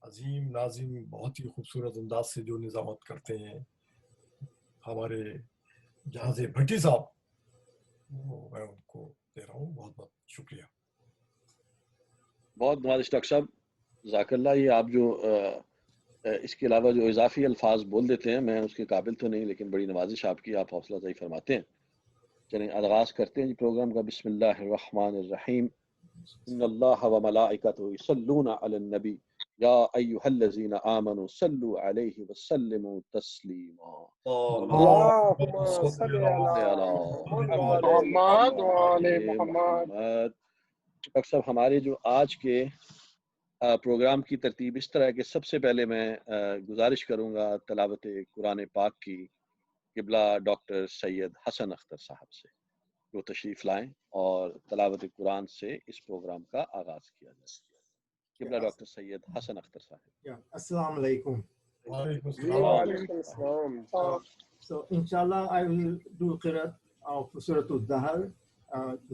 عظیم ناظم بہت ہی خوبصورت انداز سے جو نظامت کرتے ہیں ہمارے جہاز بھٹی صاحب، میں ان کو دے رہا ہوں بہت بہت شکریہ. بہت نوازش ڈاکٹر صاحب، جزاک اللہ. یہ آپ جو اس کے علاوہ جو اضافی الفاظ بول دیتے ہیں، میں اس کے قابل تو نہیں، لیکن بڑی نوازش آپ کی، آپ حوصلہ افزائی فرماتے ہیں. چلیں آغاز کرتے ہیں جی پروگرام کا. بسم اللہ الرحمن الرحیم. ان اللہ و ملائکتہ یصلون علی النبی یا ایھا الذین آمنوا صلوا علیہ وسلموا تسلیما. اللهم صل على محمد وعلى محمد. ڈاکٹر صاحب، ہمارے جو آج کے پروگرام کی ترتیب اس طرح ہے کہ سب سے پہلے میں گزارش کروں گا تلاوت قرآن پاک کی قبلہ ڈاکٹر سید حسن اختر صاحب سے، جو تشریف لائیں اور تلاوت قرآن سے اس پروگرام کا آغاز کیا جائے. قبلہ ڈاکٹر سید حسن اختر صاحب. السلام alaikum. وعلیکم وعليكم السلام. السلام. So inshallah I will do Qiraat of Surah Al-Dahr.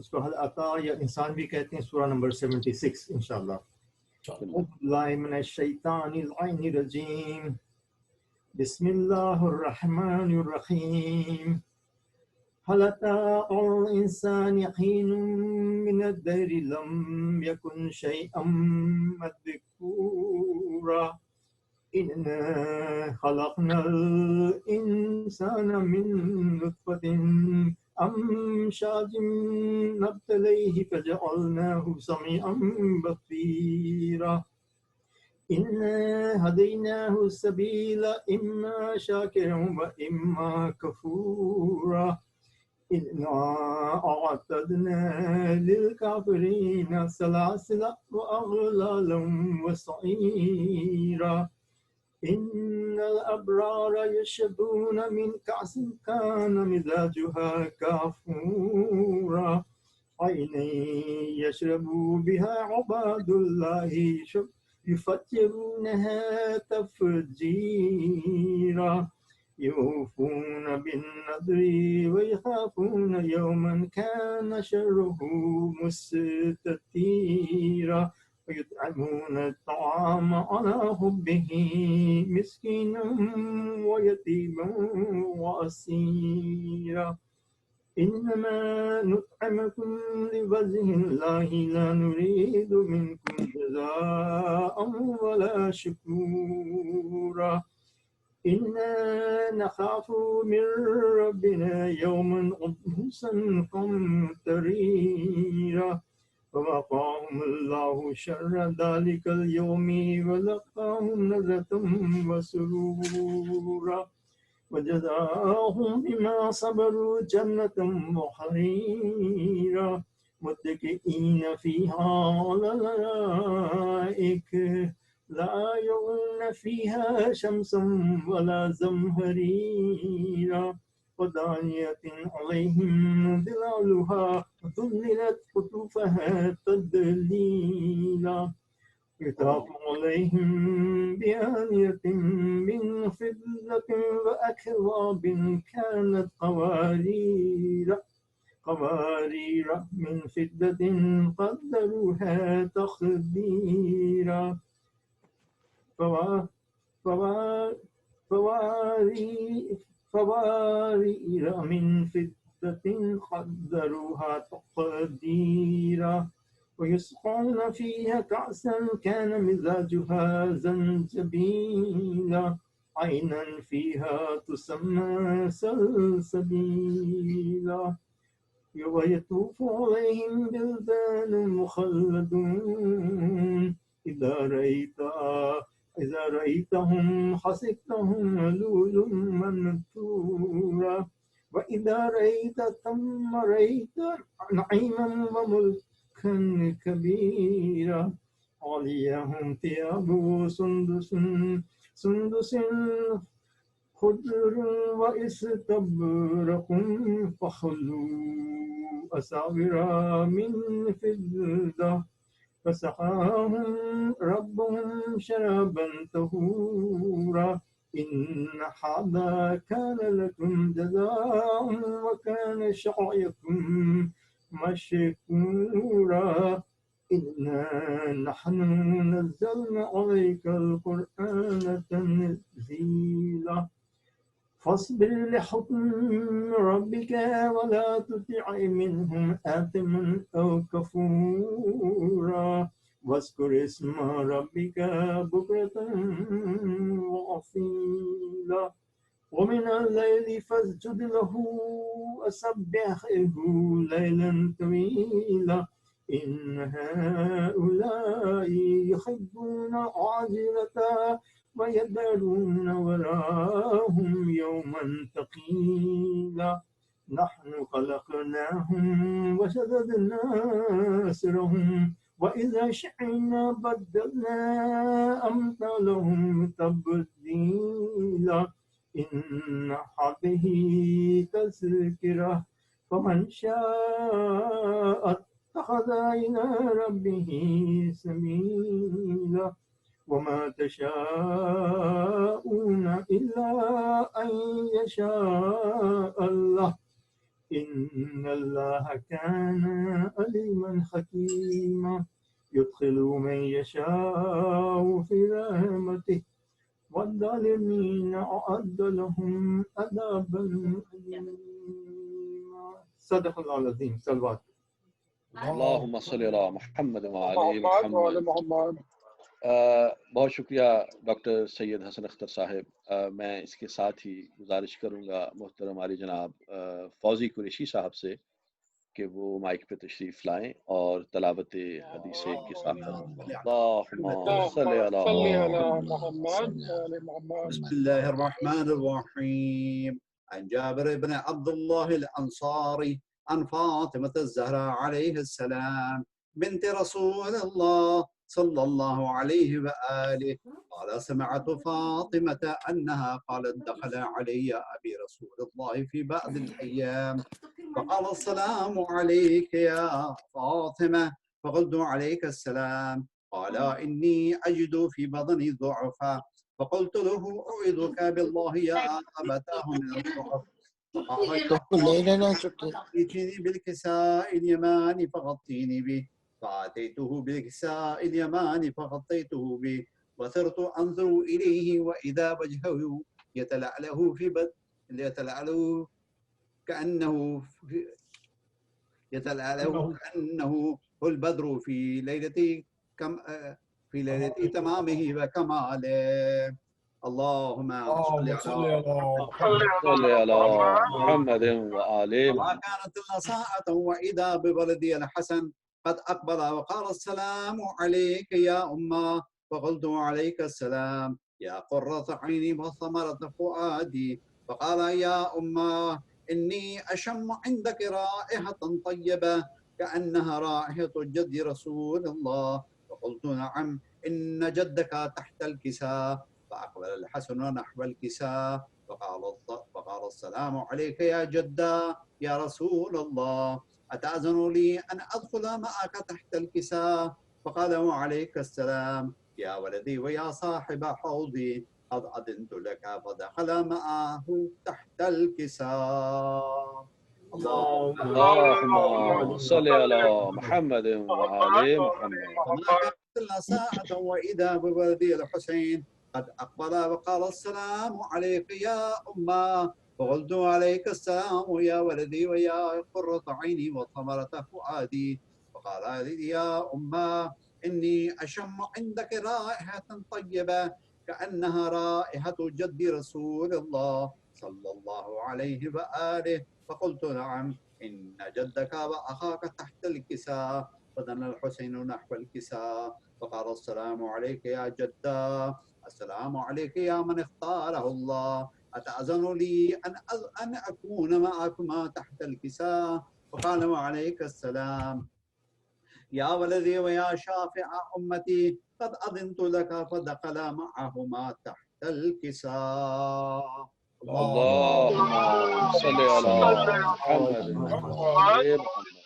Surah Al-Ata ya insan bhi kehte hain, surah number 76 inshallah. Billahi minash shaitanir rajeem. Bismillahir Rahmanir Rahim. هل أتى على الإنسان حين من الدهر لم يكن شيئا مذكورا إنا خلقنا الإنسان من نطفة أمشاج نبتليه فجعلناه سميعا بصيرا إنا هديناه السبيل إما شاكرا وإما كفورا إنا أعتدنا للكافرين سلاسل وأغلالا وسعيرا إن الأبرار يشربون من كأس كان مزاجها كافورا عينا يشرب بها عباد الله يفجرونها تفجيرا يوفون بالنذر ويخافون يوما كان شره مستطيرا ويطعمون الطعام على حبه مسكينا ويتيما وأسيرا إنما نطعمكم لوجه الله لا نريد منكم جزاء ولا شكورا إنا نخاف من ربنا يوما عبوسا قمطريرا فوقاهم الله شر ذلك اليوم ولقاهم نزلة وسرورا وجزاهم بما صبروا جنة وحريرا متكئين فيها على الأرائك لا يرون فيها شمسا ولا زمهريرا ودانية عليهم ظلالها وذللت قطوفها تذليلا يطاف عليهم بآنية من فضة وأكواب كانت قوارير من فضة قدروها تقديرا فوارير من فضة قدروها تقديرا ويسقون فيها كأسا كان مزاجها زنجبيلا عينا فيها تسمى سلسبيلا ويطوف عليهم بلدان مخلدون إذا رأيتهم حسبتهم لؤلؤا منثورا وإذا رأيت ثم رأيت نعيما وملكا كبيرا عليهم ثياب سندس خضر واستبرق فخذوا أساور من فضة فسقاهم ربهم شرابا طهورا إن هذا كان لكم جزاء وكان سعيكم مشكورا إنا نحن نزلنا عليك القرآن تنزيلا فاصبر لحكم ربك ولا تطع منهم آثما أو كفورا واذكر اسم ربك بكرة وأصيلا ومن الليل فاسجد له وسبحه ليلا طويلا إن هؤلاء يحبون عاجلة ويذرون وراءهم يوما ثقيلا نحن خلقناهم وشددنا أسرهم وإذا شئنا بدلنا أمثالهم تبديلا إن هذه تذكرة فمن شاء اتخذ إلى ربه سبيلا وما تشاءون إلا أن يشاء الله إن الله كان عليما حكيما يدخل من يشاء في رحمته والظالمين أعد لهم عذابا أليما صدق الله العظيم صلوات اللهم صل علی محمد وعلی محمد وعلى محمد. محمد. بہت شکریہ ڈاکٹر سید حسن اختر صاحب. میں اس کے ساتھ ہی گزارش کروں گا محترم عالی جناب فوزی قریشی صاحب سے کہ وہ مائک پہ تشریف لائیں اور تلاوت حدیث کے ساتھ. اللہم صل علی محمد وعلى محمد. بسم الله الرحمن الرحيم. عن جابر بن عبد الله الأنصاري عن فاطمة الزهراء عليه السلام بنت رسول الله صلى الله عليه وآله قال سمعت فاطمة أنها قالت دخل علي أبي رسول الله في بعض الأيام فقال السلام عليك يا فاطمة فقلت عليك السلام قال إني أجد في بطني ضعفا فقلت له أعوذك بالله يا أبتاه من الضعف ائتني بالكساء اليماني فغطيني به فأتيته بالكساء اليماني فغطيته به وصرت أنظر إليه وإذا وجهه يتلألأ كأنه هو البدر في ليلة تمامه وكماله. اللهم صل علی محمد وآل وما محمد. كانت إلا ساعة وإذا بولدي الحسن قد أقبل وقال السلام عليك يا أمه فقلت عليك السلام يا قرة عيني وثمرة فؤادي فقال يا أمه إني أشم عندك رائحة طيبة كأنها رائحة جد رسول الله فقلت نعم إن جدك تحت الكساء فأقبل الحسن نحو الكساء فقال السلام عليك يا جدة يا رسول الله أتأذن لي أن أدخل معك تحت الكساء فقال وعليك السلام يا ولدي ويا صاحب حوضي قد أذنت لك فدخل معه تحت الكساء. اللهم صل علی محمد وآل محمد. وما كانت إلا ساعة وإذا بولدي الحسين قد أقبل وقال السلام عليك يا أمه فقلت عليك السلام يا ولدي ويا قرة عيني وثمرة فؤادي فقال لي يا أمه إني أشم عندك رائحة طيبة كأنها رائحة جد رسول الله صلى الله عليه وآله فقلت نعم إن جدك وأخاك تحت الكساء فدنا الحسين نحو الكساء فقال السلام عليك يا جدة السلام عليك يا من اختاره الله أتأذن لي أن أكون معكما تحت الكساء فقال وعليك السلام يا ولدي ويا شافع أمتي قد أذنت لك فدخل معهما تحت الكساء. اللهم صل علی محمد وآل محمد.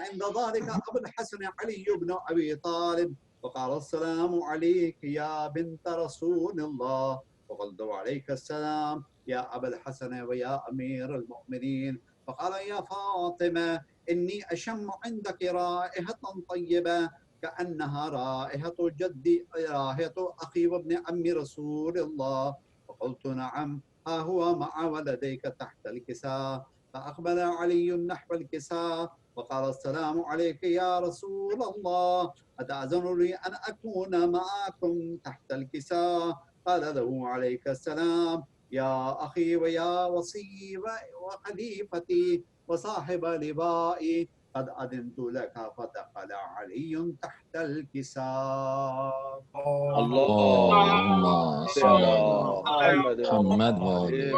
عند ذلك أبو الحسن علي بن أبي طالب فقال السلام عليك يا بنت رسول الله فقلت عليك السلام يا أبا الحسن ويا أمير المؤمنين فقال يا فاطمة إني أشم عندك رائحة طيبة كأنها رائحة جدي، رائحة أخي وابن عم رسول الله. فقلت نعم، ها هو مع ولديك تحت الكساء. فأقبل علي نحو الكساء وقال السلام عليك يا رسول الله، أتأذن لي أن أكون معكم تحت الكساء؟ قال له عليك السلام يا أخي ويا وصي وخليفتي وصاحب لبائي، قد أذنت لك. فدخل علي تحت الكساء. اللهم صل على محمد محمد وعلى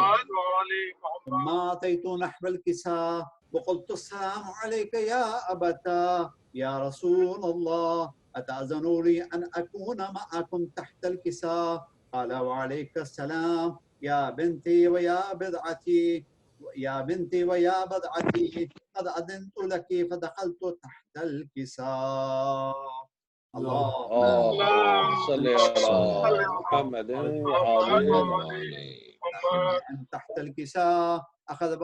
ثم أتيت نحو الكساء وقلت السلام عليك يا أبتا يا رسول الله، أتأذن لي أن أكون معكم تحت الكساء؟ قال وعليك السلام يا بنتي ويا بضعتي، يا بنتي ويا بضعتي، قد أذنت لك. فدخلت تحت الكساء. الله صل على محمد وعلى أن تحت الكساء أخذ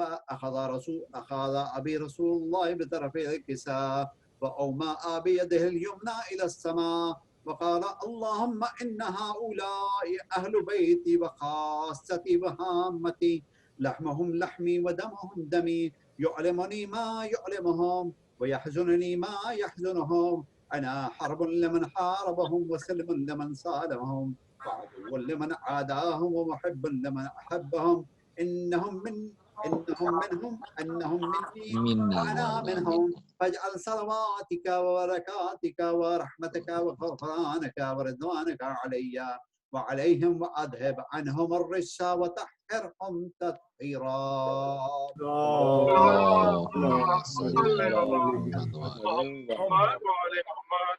أبي رسول الله بطرفي الكساء فأومأ بيده اليمنى إلى السماء وقال اللهم إن هؤلاء أهل بيتي وخاصتي وهامتي، لحمهم لحمي ودمهم دمي، يعلمني ما يعلمهم ويحزنني ما يحزنهم. أنا حرب لمن حاربهم وسلم لمن صالهم وعدو لمن عاداهم ومحب لمن أحبهم. إنهم مني وأنا منهم. فاجعل صلواتك وبركاتك ورحمتك وغفرانك ورضوانك علي وعليهم، وأذهب عنهم الرجس وطهرهم تطهيرا. اللهم صل على محمد وعلى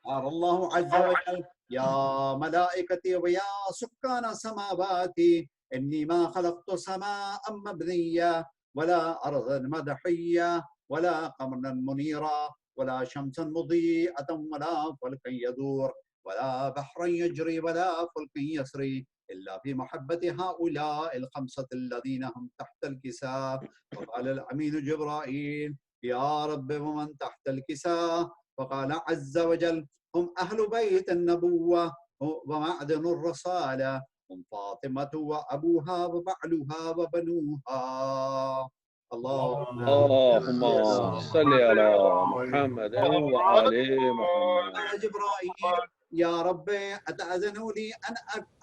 قال الله عز وجل يا ملائكتي ويا سكان سماواتي إني ما خلقت سماء مبنية ولا أرضا مدحية ولا قمرا منيرا ولا شمسا مضيئة ولا فلكا يدور ولا بحرا يجري ولا فلك يسري إلا في محبة هؤلاء الخمسة الذين هم تحت الكساء. وقال الأمين جبرائيل يا رب ومن تحت الكساء؟ فقال عز وجل هم أهل بيت النبوة ومعدن الرسالة، هم فاطمة وأبوها وبعلها وبنوها. اللهم صل على محمد وعلى محمد. قال جبرائيل يا رب أتأذن لي أن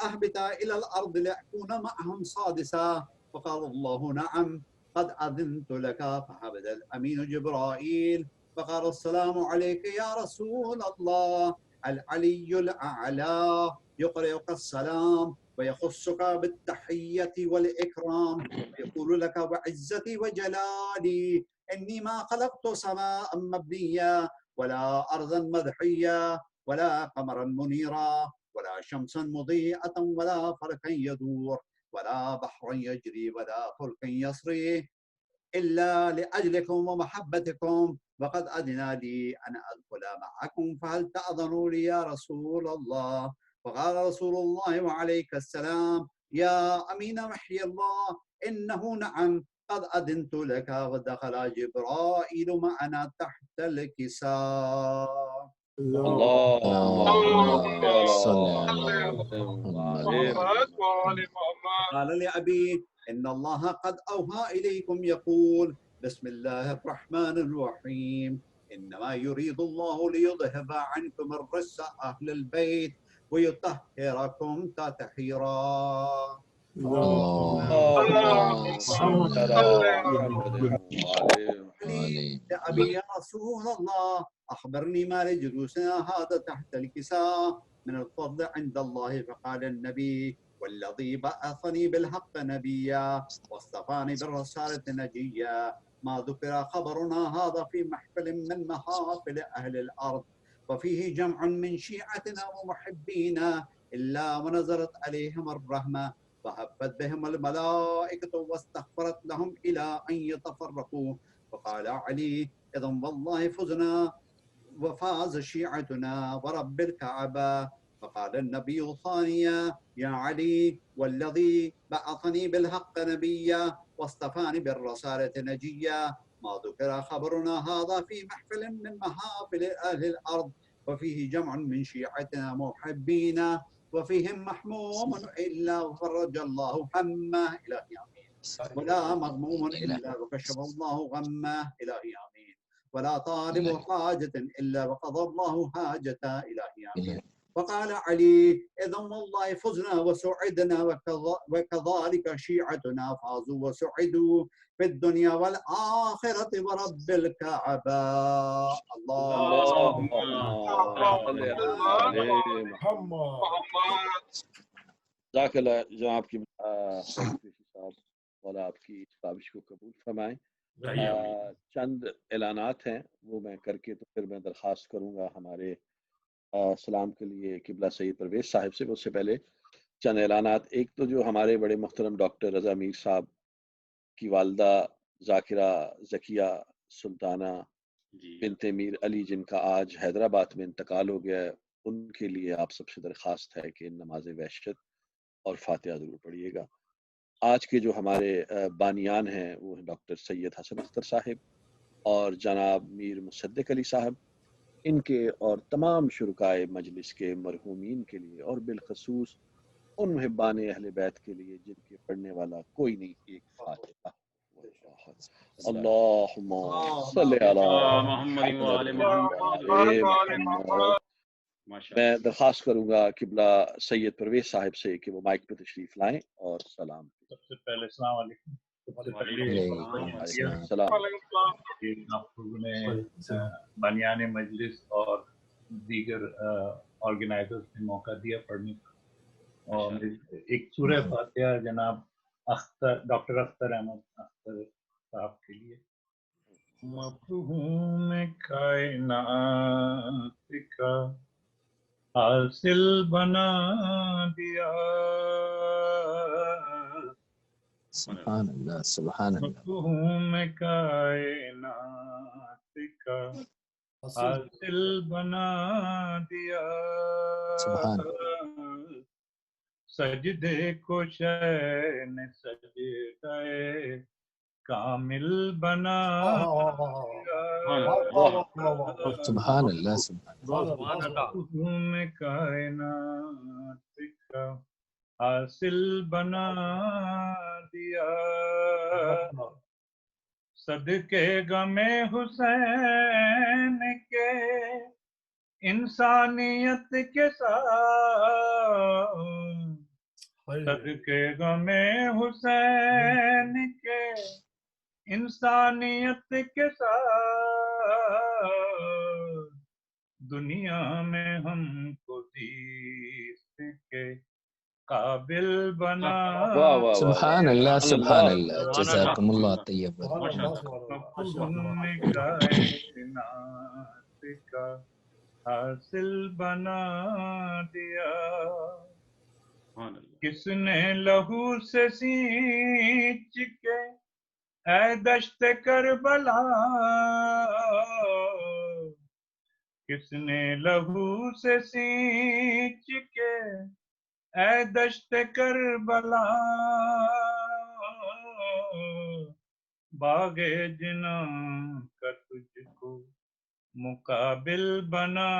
أهبط إلى الأرض لأكون معهم سادسا؟ فقال الله نعم قد أذنت لك. فهبط الأمين جبرائيل فقال السلام عليك يا رسول الله، العلي الأعلى يقرئك السلام ويخصك بالتحية والإكرام، يقول لك وعزتي وجلالي إني ما خلقت سماء مبنية ولا أرضا مدحية ولا قمرا منيرا ولا شمسا مضيئة ولا فلكا يدور ولا بحرا يجري ولا فلك يسري إلا لأجلكم ومحبتكم، وقد أذن لي أن أدخل معكم فهل تأذنوا لي يا رسول الله؟ فقال رسول الله وعليك السلام يا أمين محي الله إنه نعم قد أذنت لك. ودخل جبرائيل معنا تحت الكساء. اللهم صل على محمد قال لأبي إن الله قد أوحى إليكم يقول بسم الله الرحمن الرحيم إنما يريد الله ليذهب عنكم الرجس أهل البيت ويطهركم تطهيرا. اللهم صل على محمد وعلى أبي يا رسول الله أخبرني ما لجلوسنا هذا تحت الكساء من الفضل عند الله. فقال النبي والذي بعثني بالحق نبيا واصطفاني بالرسالة نجيا ما ذكر خبرنا هذا في محفل من محافل أهل الأرض وفيه جمع من شيعتنا ومحبينا إلا ونزلت عليهم الرحمة فهبت بهم الملائكة واستغفرت لهم إلى أن يتفرقوا. فقال علي إذا والله فزنا وفاز شيعتنا ورب الكعبة. فقال النبي ثانيا يا علي والذي بعثني بالحق نبيا واصطفاني بالرسالة نجيا ما ذكر خبرنا هذا في محفل من محافل أهل الأرض وفيه جمع من شيعتنا محبين وفيهم محموم إلا فرج الله همه إلهي آمين ولا مغموم إلا وكشف الله غمه إلهي آمين ولا طالب حاجة إلا وقضى الله حاجته إلهي آمين وقال علي إذا والله فزنا وسعدنا وكذلك شيعتنا فازوا وسعدوا في الدنيا والآخرة ورب الكعبة اللهم جزاک اللہ جو آپ کی صاحب مولا آپ کی کاوش کو قبول فرمائیں. چند اعلانات ہیں وہ میں کر کے تو پھر میں درخواست کروں گا ہمارے سلام کے لیے قبلہ سید پرویز صاحب سے. اس سے پہلے چند اعلانات. ایک تو جو ہمارے بڑے محترم ڈاکٹر رضا میر صاحب کی والدہ ذاکرہ زکیہ سلطانہ بنت میر علی جن کا آج حیدرآباد میں انتقال ہو گیا ہے، ان کے لیے آپ سب سے درخواست ہے کہ نماز وحشت اور فاتحہ ضرور پڑھیے گا. آج کے جو ہمارے بانیان ہیں وہ ہیں ڈاکٹر سید حسن اختر صاحب اور جناب میر مصدق علی صاحب. ان کے اور تمام شرکائے مجلس کے مرحومین کے لیے اور بالخصوص ان محبان اہل بیت کے لیے جن کے پڑھنے والا کوئی نہیں، ایک فاتحہ. اللہم صلی علی محمد وعلی محمد. میں درخواست کروں گا قبلہ سید پرویز صاحب سے کہ وہ مائک پہ تشریف لائیں اور سلام. سب سے پہلے السلام علیکم. السلام. آپ لوگوں نے بانیان مجلس اور دیگر آرگنائزرز نے موقع دیا پڑھنے کا، اور ایک سورہ فاتحہ جناب ڈاکٹر اختر احمد اختر صاحب کے لیے. مفہوم کائنات کا حاصل بنا دیا، سبحان اللہ سبحان اللہ. مفہوم کائنات کا حاصل بنا دیا، سبحان سجدے کو شے نے سجدے کامل بنا دیا. سبحان اللہ مفہوم کائنات کا حاصل بنا دیا، صدقے غم حسین کے انسانیت کے ساتھ، صدقے غم حسین کے انسانیت کے ساتھ، دنیا میں ہم کو زیست کے قابل بنا. سبحان اللہ سبحان اللہ. جزاکم اللہ طیب. مفہوم کائنات کا حاصل بنا دیا، کس نے لہو سے سینچ کے اے دشت کربلا، کس نے لہو سے سینچ کے اے دشت کربلا، باغ جنا کا تجھ کو مقابل بنا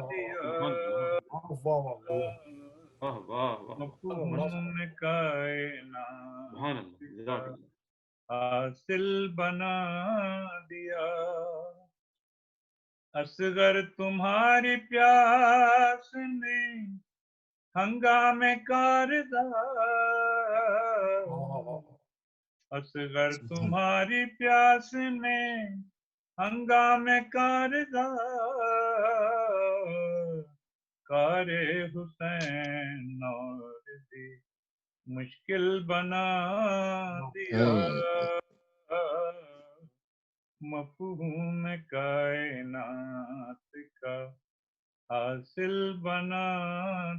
دیا. مفہوم کائنات کا حاصل بنا دیا، اصغر تمہاری پیاس نے ہنگام کارزار، اصغر تمہاری پیاس نے ہنگام کارزار، کار حسین اور دی مشکل بنا دیا، مفہوم کائنات کا حاصل بنا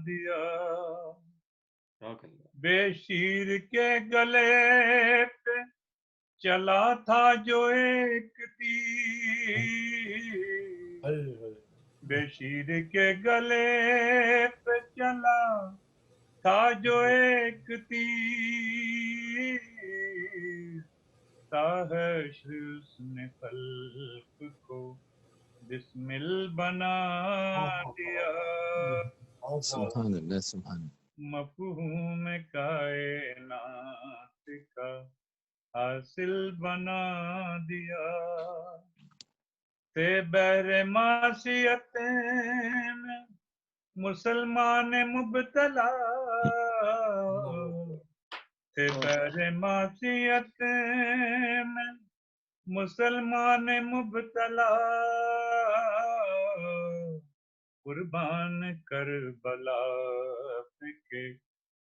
دیا. بے شیر کے گلے پہ چلا تھا جو ایک تیر، بے شیر کے گلے پہ چلا تھا جو ایک تیر، دیتا ہے حسن خلق کو بسمل بنا دیا سبحان اللہ سبحان مفہوم کائنات کا حاصل بنا دیا تے بحر معصیتیں میں مسلمان مبتلا تھے بحر معصیتیں میں مسلمان مبتلا قربان کربلا کے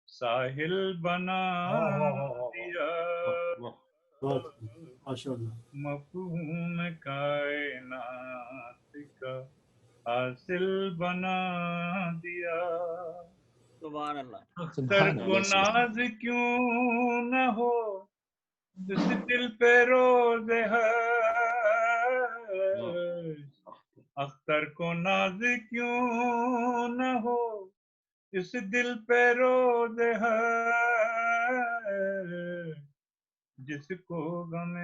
ساحل بنا دیا مفہوم کائنات کا حاصل بنا دیا سبحان اللہ اختر کو ناز کیوں نہ ہو اس دل پہ روز ہے اختر کو ناز کیوں نہ ہو اس دل پہ روز ہے جس کو غمِ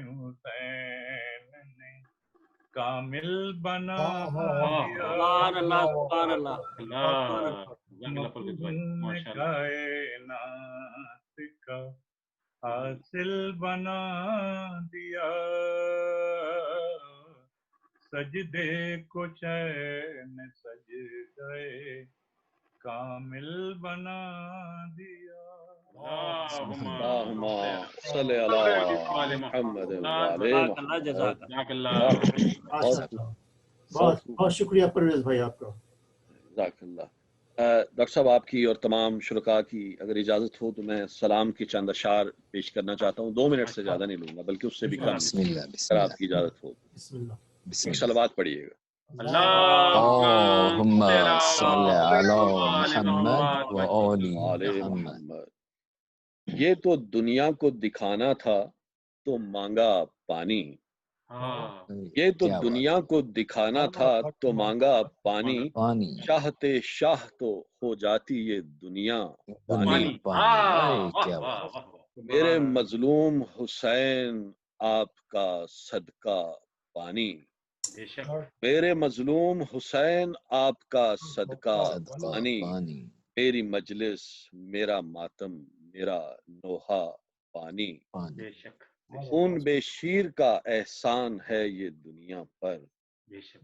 حسین نے کامل بنا دیا سبحان اللہ سبحان اللہ مفہوم کائنات کا حاصل بنا دیا سجدے کو چین سجدے کامل بنا دیا اللہم صلی علی محمد وعلی محمد جزاک بہت شکریہ پرویز بھائی آپ کا. جزاک اللہ. ڈاکٹر صاحب آپ کی اور تمام شرکاء کی اگر اجازت ہو تو میں سلام کی چند اشعار پیش کرنا چاہتا ہوں. 2 منٹ سے زیادہ نہیں لوں گا بلکہ اس سے بھی کم اگر آپ کی اجازت ہو. ایک صلوات پڑھیے گا. اللہم صلی علی محمد وآل محمد. یہ تو دنیا کو دکھانا تھا تو مانگا پانی. یہ تو دنیا کو دکھانا تھا تو مانگا پانی. چاہتے شاہ تو ہو جاتی یہ دنیا پانی. میرے مظلوم حسین آپ کا صدقہ پانی. میرے مظلوم حسین آپ کا صدقہ پانی. میری مجلس میرا ماتم میرا نوحہ پانی. خون بے شیر کا احسان ہے یہ دنیا پر.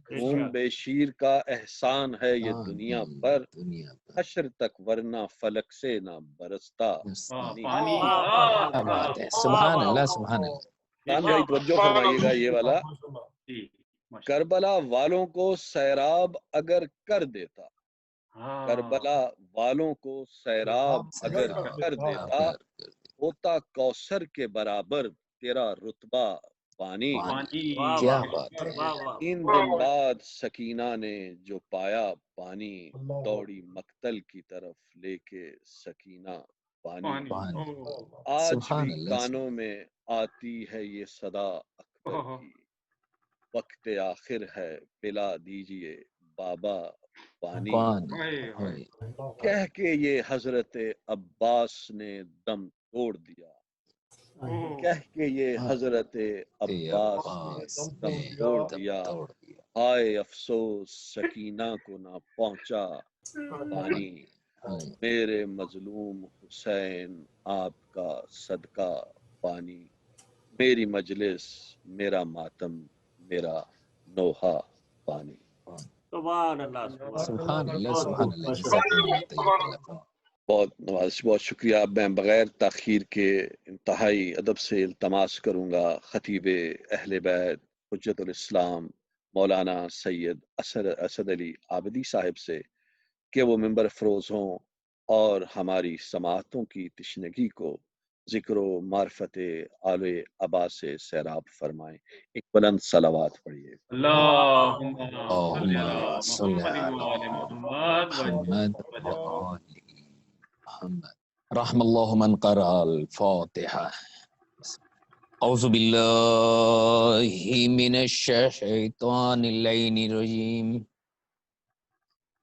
خون بے شیر کا احسان ہے یہ دنیا پر. حشر تک ورنہ فلک سے نہ برستا پانی. سبحان اللہ سبحان اللہ. خان بھائی توجہ فرمائیے گا یہ والا. کربلا والوں کو سیراب اگر کر دیتا. کربلا والوں کو سیراب اگر کر دیتا. ہوتا کوثر کے برابر تیرا رتبہ پانی. 3 دن بعد سکینہ نے جو پایا پانی. دوڑی مقتل کی طرف لے کے سکینہ پانی. آج بھی کانوں میں آتی ہے یہ صدا اکبر کی. وقت آخر ہے پلا دیجئے بابا پانی. کہہ کے یہ حضرت عباس نے دم توڑ دیا. کہہ کے یہ حضرت عباس نے دم توڑ دیا. ہائے افسوس سکینہ کو نہ پہنچا پانی. میرے مظلوم حسین آپ کا صدقہ پانی. میری مجلس میرا ماتم میرا نوحہ پانی. سبحان اللہ سبحان اللہ سبحان اللہ. بہت نوازش بہت شکریہ. میں بغیر تاخیر کے انتہائی ادب سے التماس کروں گا خطیب اہل بیت حجت الاسلام مولانا سید اسد علی عابدی صاحب سے کہ وہ ممبر افروز ہوں اور ہماری سماعتوں کی تشنگی کو ذکر و معرفت آل عبا سے سیراب فرمائیں. ایک بلند صلوات پڑھیے. اللہم صلی علی محمد وآل محمد. رحم اللہ من قرأ الفاتحہ. اعوذ باللہ من الشیطان اللعین الرجیم.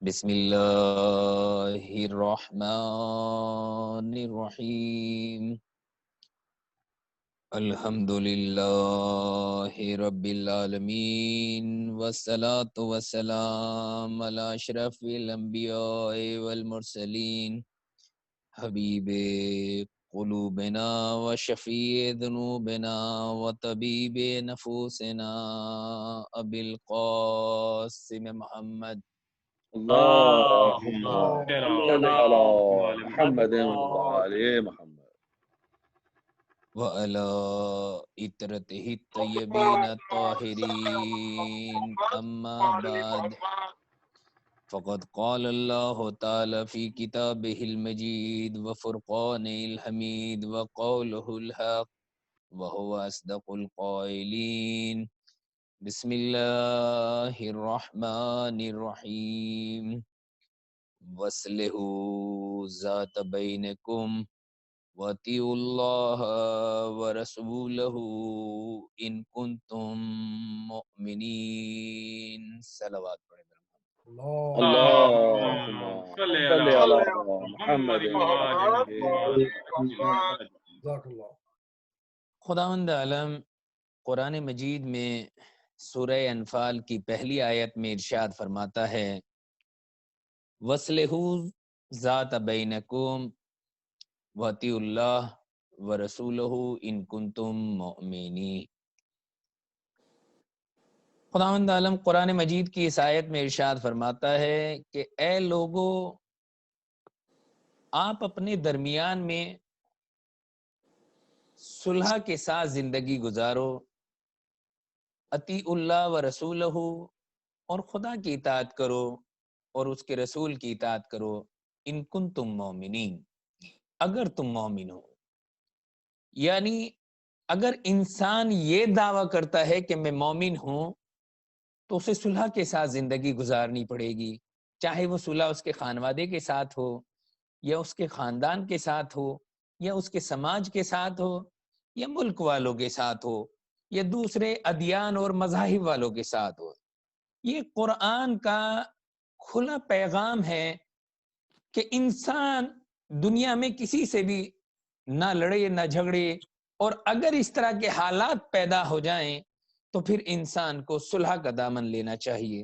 بسم اللہ الرحمن الرحیم. الحمد للہ رب العالمین والصلاة والسلام علی اشرف الانبیاء والمرسلین حبیب قلوبنا وشفیع ذنوبنا وطبیب نفوسنا ابی القاسم محمد اللهم اللهم صل على محمد وعلى محمد وعلى اطرته الطیبین الطاہرین اما بعد فقد قال اللہ تعالی فی کتابہ المجید وفرقانہ الحمید وقولہ الحق وهو اصدق القائلین بسم اللہ الرحمن الرحیم وَأَصْلِحُوا ذَاتَ بَيْنِكُمْ وَأَطِیعُوا اللَّهَ وَرَسُولَهُ إِن كُنتُم مُؤْمِنِینَ صلوات پڑھیں اللہ اللهم صل صل على على محمد محمد جزاک اللہ. خداوند عالم قرآن مجید میں سورہ انفال کی پہلی آیت میں ارشاد فرماتا ہے وَأَصْلِحُوا ذَاتَ بَيْنَكُمْ وَأَطِیعُوا اللَّهَ وَرَسُولَهُ إِن كُنتُم مُؤْمِنِینَ. خداوند عالم قرآن مجید کی اس آیت میں ارشاد فرماتا ہے کہ اے لوگو آپ اپنے درمیان میں صلح کے ساتھ زندگی گزارو، اطیعوا اللہ و رسولہ، اور خدا کی اطاعت کرو اور اس کے رسول کی اطاعت کرو، ان کنتم مومنین، اگر تم مومن ہو. یعنی اگر انسان یہ دعویٰ کرتا ہے کہ میں مومن ہوں تو اسے صلح کے ساتھ زندگی گزارنی پڑے گی، چاہے وہ صلح اس کے خانوادے کے ساتھ ہو یا اس کے خاندان کے ساتھ ہو یا اس کے سماج کے ساتھ ہو یا ملک والوں کے ساتھ ہو یا دوسرے ادیان اور مذاہب والوں کے ساتھ ہو. یہ قرآن کا کھلا پیغام ہے کہ انسان دنیا میں کسی سے بھی نہ لڑے نہ جھگڑے، اور اگر اس طرح کے حالات پیدا ہو جائیں تو پھر انسان کو صلح کا دامن لینا چاہیے.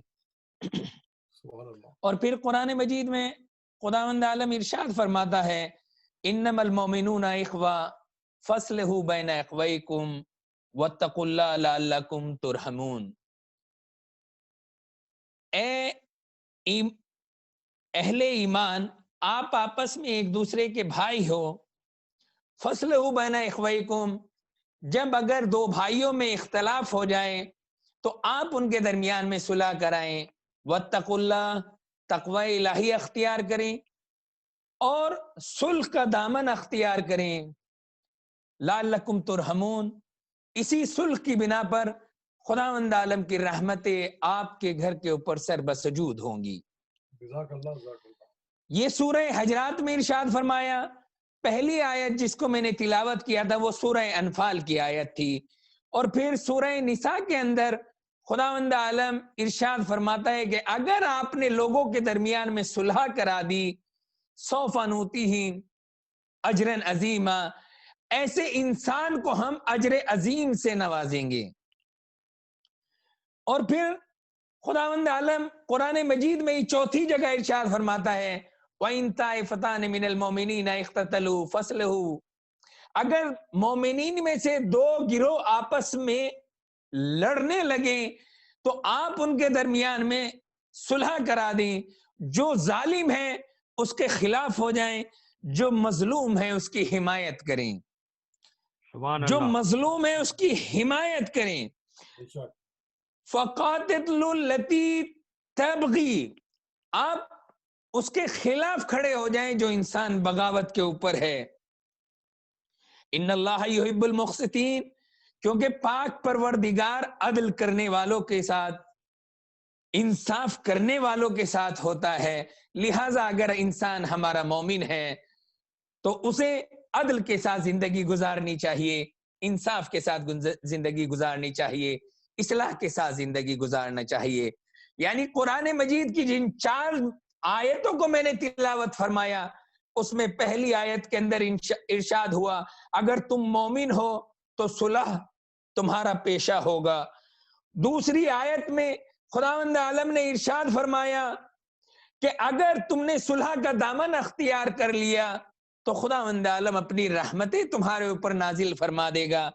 سبحان اللہ. اور پھر قرآن مجید میں خداوند عالم ارشاد فرماتا ہے انما المؤمنون اخوہ فاصلحوا بین اخویکم واتقوا اللہ لعلکم ترحمون. اے اہل ایمان، آپ آپس میں ایک دوسرے کے بھائی ہو. فاصلحوا بین اخویکم، جب اگر دو بھائیوں میں اختلاف ہو جائے تو آپ ان کے درمیان میں صلح کرائیں. واتقوا اللہ، تقوی الہی اختیار کریں اور صلح کا دامن اختیار کریں. لعلکم ترحمون، اسی صلح کی بنا پر خداوند عالم کی رحمتیں آپ کے گھر کے اوپر سر بسجود ہوں گی. جزاک اللہ جزاک اللہ. یہ سورہ حجرات میں ارشاد فرمایا. پہلی آیت جس کو میں نے تلاوت کیا تھا وہ سورہ انفال کی آیت تھی، اور پھر سورہ نساء کے اندر خداوند عالم ارشاد فرماتا ہے کہ اگر آپ نے لوگوں کے درمیان میں صلح کرا دی سوف نؤتیہم اجرا عظیما، ایسے انسان کو ہم اجر عظیم سے نوازیں گے. اور پھر خداوند عالم قرآن مجید میں چوتھی جگہ ارشاد فرماتا ہے وَإِن طَائِفَتَانِ مِنَ الْمُؤْمِنِينَ اخْتَتَلُوا فَاصْلِحُوا، اگر مومنین میں سے دو گروہ آپس میں لڑنے لگیں تو آپ ان کے درمیان میں صلح کرا دیں. جو ظالم ہے اس کے خلاف ہو جائیں، جو مظلوم ہے اس کی حمایت کریں. جو مظلوم ہے اس کی حمایت کریں. فَقَاتِلُوا الَّتِي تَبْغِي، آپ اس کے خلاف کھڑے ہو جائیں جو انسان بغاوت کے اوپر ہے. ان اللہ یحب المقسطین، کیونکہ پاک پروردگار عدل کرنے والوں کے ساتھ، انصاف کرنے والوں کے ساتھ ہوتا ہے. لہٰذا اگر انسان ہمارا مومن ہے تو اسے عدل کے ساتھ زندگی گزارنی چاہیے، انصاف کے ساتھ زندگی گزارنی چاہیے، اصلاح کے ساتھ زندگی گزارنا چاہیے. یعنی قرآن مجید کی جن 4 آیتوں کو میں نے تلاوت فرمایا اس میں پہلی آیت کے اندر ارشاد ہوا اگر تم مومن ہو تو صلح تمہارا پیشہ ہوگا۔ دوسری آیت میں خداوند عالم نے ارشاد فرمایا کہ اگر تم نے صلح کا دامن اختیار کر لیا تو خداوند عالم اپنی رحمتیں تمہارے اوپر نازل فرما دے گا۔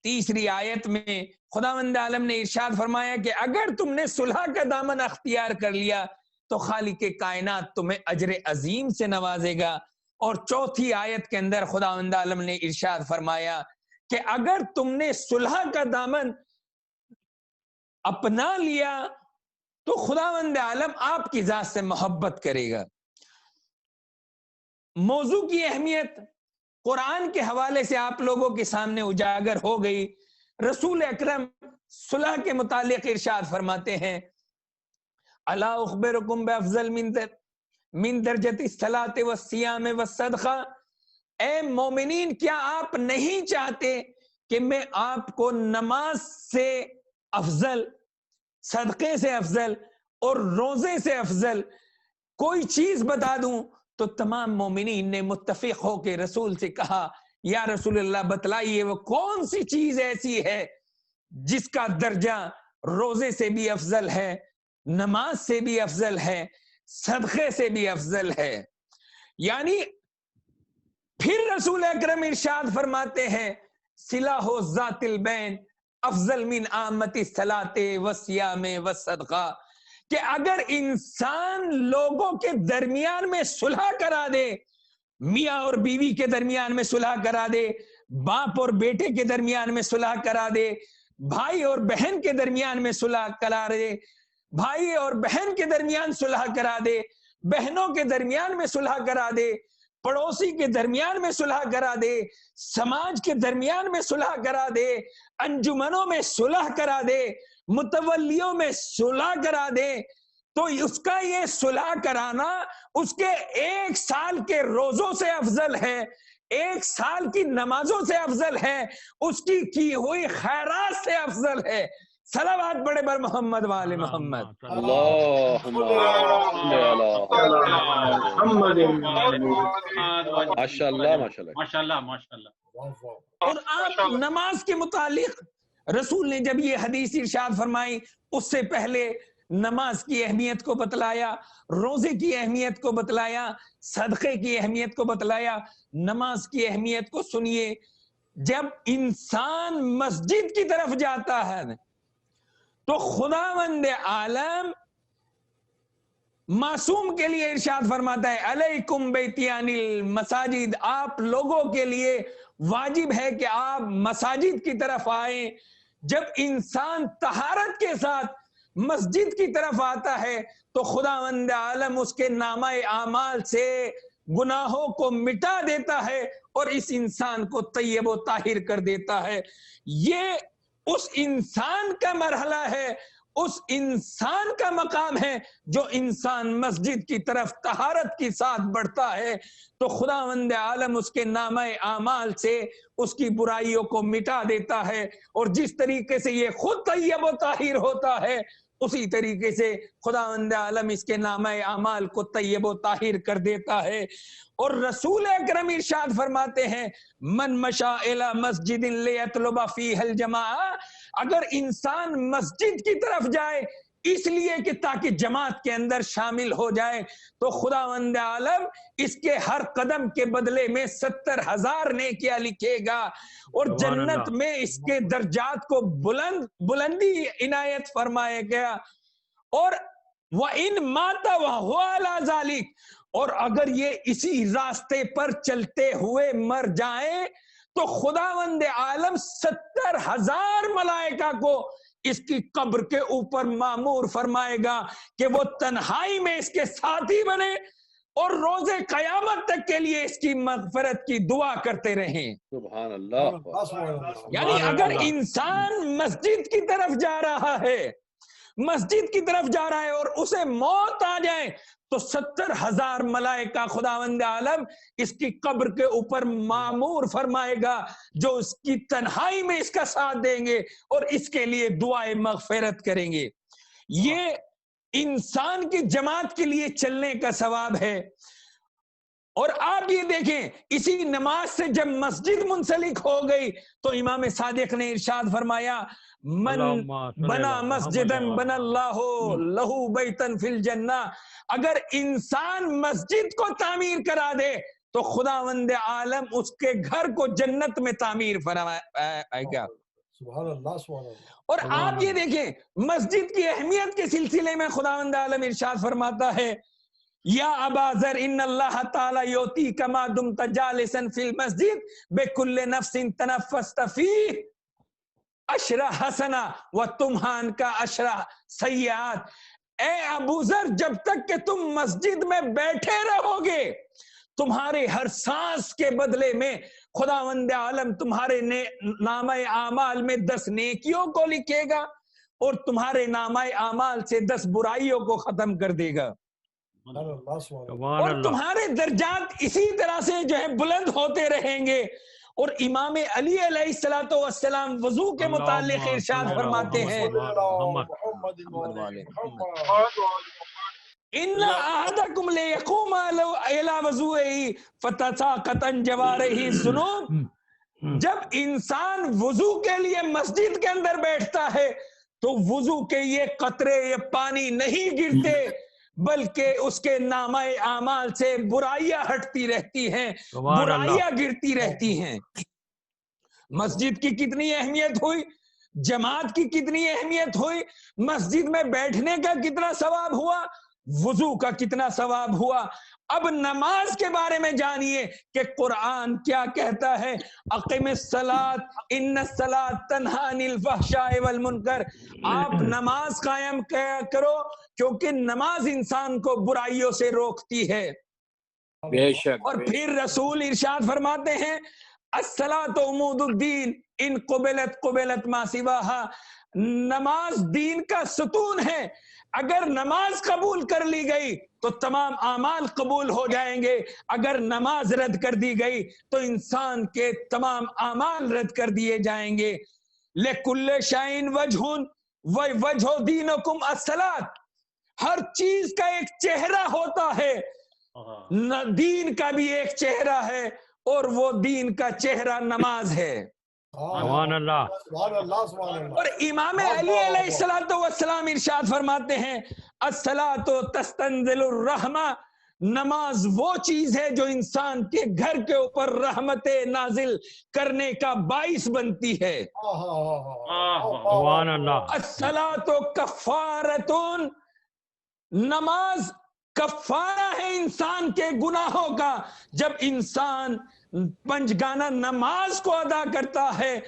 تیسری آیت میں خداوند عالم نے ارشاد فرمایا کہ اگر تم نے صلح کا دامن اختیار کر لیا تو خالق کائنات تمہیں اجر عظیم سے نوازے گا۔ اور چوتھی آیت کے اندر خداوند عالم نے ارشاد فرمایا کہ اگر تم نے صلح کا دامن اپنا لیا تو خداوند عالم آپ کی ذات سے محبت کرے گا۔ موضوع کی اہمیت قرآن کے حوالے سے آپ لوگوں کے سامنے اجاگر ہو گئی۔ رسول اکرم صلح کے متعلق ارشاد فرماتے ہیں الا اخبرکم بافضل من درجۃ الصلاۃ والصیام والصدقہ، اے مومنین کیا آپ نہیں چاہتے کہ میں آپ کو نماز سے افضل، صدقے سے افضل اور روزے سے افضل کوئی چیز بتا دوں؟ تو تمام مومنین نے متفق ہو کے رسول سے کہا یا رسول اللہ بتلائیے وہ کون سی چیز ایسی ہے جس کا درجہ روزے سے بھی افضل ہے، نماز سے بھی افضل ہے، صدقے سے بھی افضل ہے۔ یعنی پھر رسول اکرم ارشاد فرماتے ہیں صلح ذات البین افضل من عامت الصلاۃ والصیام والصدقہ، کہ اگر انسان لوگوں کے درمیان میں صلح کرا دے، میاں اور بیوی کے درمیان میں صلح کرا دے، باپ اور بیٹے کے درمیان میں صلح کرا دے، بھائی اور بہن کے درمیان میں صلح کرا دے، بھائی اور بہن کے درمیان صلح کرا دے، بہنوں کے درمیان میں صلح کرا دے، پڑوسی کے درمیان میں صلح کرا دے، سماج کے درمیان میں صلح کرا دے، انجمنوں میں صلح کرا دے، متولیوں میں صلح کرا دے، تو اس کا یہ صلح کرانا اس کے 1 سال کے روزوں سے افضل ہے، 1 سال کی نمازوں سے افضل ہے، اس کی ہوئی خیرات سے افضل ہے۔ صلوات پڑھے بر محمد وآل محمد۔ اللہم ماشاءاللہ ماشاءاللہ ماشاءاللہ۔ اور آپ نماز کے متعلق رسول نے جب یہ حدیث ارشاد فرمائی اس سے پہلے نماز کی اہمیت کو بتلایا، روزے کی اہمیت کو بتلایا، صدقے کی اہمیت کو بتلایا۔ نماز کی اہمیت کو سنیے، جب انسان مسجد کی طرف جاتا ہے تو خداوند عالم معصوم کے لیے ارشاد فرماتا ہے علیکم بیتیان المساجد، آپ لوگوں کے لیے واجب ہے کہ آپ مساجد کی طرف آئیں۔ جب انسان طہارت کے ساتھ مسجد کی طرف آتا ہے تو خداوند عالم اس کے نامہ اعمال سے گناہوں کو مٹا دیتا ہے اور اس انسان کو طیب و طاہر کر دیتا ہے۔ یہ اس انسان کا مرحلہ ہے، اس انسان کا مقام ہے جو انسان مسجد کی طرف طہارت کے ساتھ بڑھتا ہے تو خداوند عالم اس کے نامہ اعمال سے اس کی برائیوں کو مٹا دیتا ہے، اور جس طریقے سے یہ خود طیب و طاہر ہوتا ہے اسی طریقے سے خداوند عالم اس کے نامہ اعمال کو طیب و طاہر کر دیتا ہے۔ اور رسول اکرم ارشاد فرماتے ہیں من مشى الى مسجد لیطلب فیہ الجماعہ، اگر انسان مسجد کی طرف جائے اس لیے کہ تاکہ جماعت کے اندر شامل ہو جائے تو خداوند عالم اس کے ہر قدم کے بدلے میں 70,000 نیکیاں لکھے گا، اور جنت میں اس کے درجات کو بلندی عنایت فرمائے گیا۔ اور وَإِن مَاتَ وَهُوَ عَلَى ذَلِكَ، اور اگر یہ اسی راستے پر چلتے ہوئے مر جائیں تو خداوند عالم 70,000 ملائکہ کو اس کی قبر کے اوپر مامور فرمائے گا کہ وہ تنہائی میں اس کے ساتھی بنے اور روز قیامت تک کے لیے اس کی مغفرت کی دعا کرتے رہیں۔ سبحان اللہ۔ یعنی اگر انسان مسجد کی طرف جا رہا ہے، مسجد کی طرف جا رہا ہے اور اسے موت آ جائے تو 70,000 ملائکہ خداوند عالم اس کی قبر کے اوپر معمور فرمائے گا جو اس کی تنہائی میں اس کا ساتھ دیں گے اور اس کے لیے دعائے مغفرت کریں گے۔ یہ انسان کی جماعت کے لیے چلنے کا ثواب ہے۔ اور آپ یہ دیکھیں اسی نماز سے جب مسجد منسلک ہو گئی تو امام صادق نے ارشاد فرمایا من بنا مسجدن بنا اللہ لہو بیتن فی الجنہ، اگر انسان مسجد کو تعمیر کرا دے تو خداوند عالم اس کے گھر کو جنت میں تعمیر فرمائے گا. سبحان اللہ سبحان اللہ. اور آپ یہ دیکھیں مسجد کی اہمیت کے سلسلے میں خداوند عالم ارشاد فرماتا ہے یا ابا ذر ان اللہ تعالی یوتی کما دمت جالسا فی المسجد بکل نفس تنفست فیہ عشرہ حسنہ و تمہان کا عشرہ سیئات. اے ابو ذر جب تک کہ تم مسجد میں بیٹھے رہو گے تمہارے ہر سانس کے بدلے میں خداوند عالم تمہارے نامہ اعمال میں 10 نیکیوں کو لکھے گا اور تمہارے نامہ اعمال سے 10 برائیوں کو ختم کر دے گا. اور تمہارے درجات اسی طرح سے جو ہے بلند ہوتے رہیں گے. اور امام علی علیہ السلام وضو کے متعلق ارشاد فرماتے ہیں ان احدکم لیقوم الی وضوئہ فتساقط عن جوارحہ الذنوب. جب انسان وضو کے لیے مسجد کے اندر بیٹھتا ہے تو وضو کے یہ قطرے یہ پانی نہیں گرتے بلکہ اس کے نامہ اعمال سے برائیاں ہٹتی رہتی ہیں، برائیاں گرتی رہتی ہیں. مسجد کی کتنی اہمیت ہوئی، جماعت کی کتنی اہمیت ہوئی، مسجد میں بیٹھنے کا کتنا ثواب ہوا، وضو کا کتنا ثواب ہوا. اب نماز کے بارے میں جانیے کہ قرآن کیا کہتا ہے. اقم الصلاۃ ان الصلاۃ تنہی عن الفحشاء والمنکر. آپ نماز قائم کرو کیونکہ نماز انسان کو برائیوں سے روکتی ہے. بے شک. اور پھر رسول ارشاد فرماتے ہیں الصلاۃ عمود الدین ان قبلت قبلت ما سواہا. نماز دین کا ستون ہے، اگر نماز قبول کر لی گئی تو تمام اعمال قبول ہو جائیں گے، اگر نماز رد کر دی گئی تو انسان کے تمام اعمال رد کر دیے جائیں گے. لِكُلِّ شَيْءٍ وَجْهٌ وَوَجْهُ دِينُكُمْ الصَّلَاۃ. ہر چیز کا ایک چہرہ ہوتا ہے، دین کا بھی ایک چہرہ ہے اور وہ دین کا چہرہ نماز ہے. سبحان اللہ سبحان اللہ سبحان اللہ. اور امام علی علیہ السلام ارشاد فرماتے ہیں الصلاۃ تستنزل الرحمہ. نماز وہ چیز ہے جو انسان کے گھر کے اوپر رحمت نازل کرنے کا باعث بنتی ہے. سبحان اللہ. الصلاۃ کفارۃ. نماز کفارہ ہے انسان کے گناہوں کا. جب انسان پنجگانہ نماز کو ادا کرتا ہے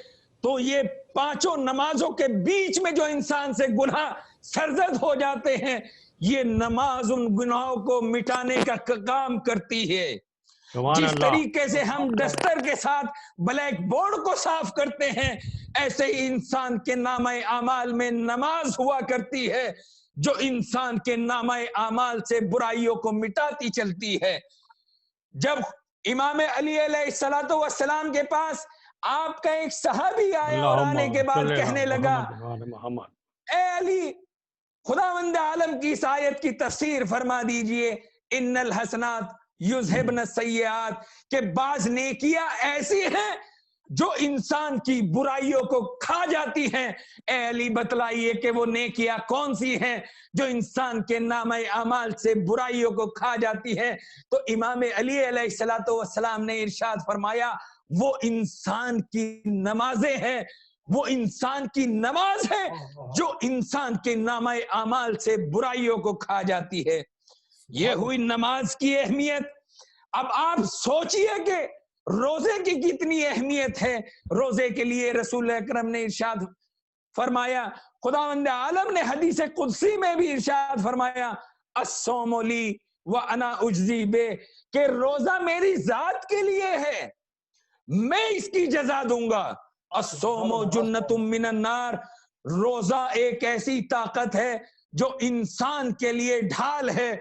تو یہ 5 نمازوں کے بیچ میں جو انسان سے گناہ سرزد ہو جاتے ہیں یہ نماز ان گناہوں کو مٹانے کا کام کرتی ہے. جس طریقے سے ہم ڈسٹر کے ساتھ بلیک بورڈ کو صاف کرتے ہیں ایسے ہی انسان کے نامہ اعمال میں نماز ہوا کرتی ہے جو انسان کے نامہ اعمال سے برائیوں کو مٹاتی چلتی ہے. جب امام علی علیہ السلام کے پاس آپ کا ایک صحابی آیا اور آنے کے بعد کہنے لگا اے علی خداوند عالم کی اس آیت کی تفسیر فرما دیجئے ان الحسنات یذہبن السیئات کہ بعض نیکیاں ایسی ہیں جو انسان کی برائیوں کو کھا جاتی ہیں. اے علی بتلائیے کہ وہ نیکیاں کون سی ہیں جو انسان کے نامہ اعمال سے برائیوں کو کھا جاتی ہیں. تو امام علی علیہ السلام نے ارشاد فرمایا وہ انسان کی نمازیں ہیں، وہ انسان کی نماز ہے جو انسان کے نامہ اعمال سے برائیوں کو کھا جاتی ہے. یہ ہوئی نماز کی اہمیت. اب آپ سوچئے کہ روزے کی کتنی اہمیت ہے. روزے کے لیے رسول اکرم نے ارشاد فرمایا، خداوند عالم نے حدیث قدسی میں بھی ارشاد فرمایا الصوم لی وانا اجزی بہ کہ روزہ میری ذات کے لیے ہے، میں اس کی جزا دوں گا. الصوم جنۃ من النار. روزہ ایک ایسی طاقت ہے جو انسان کے لیے ڈھال ہے.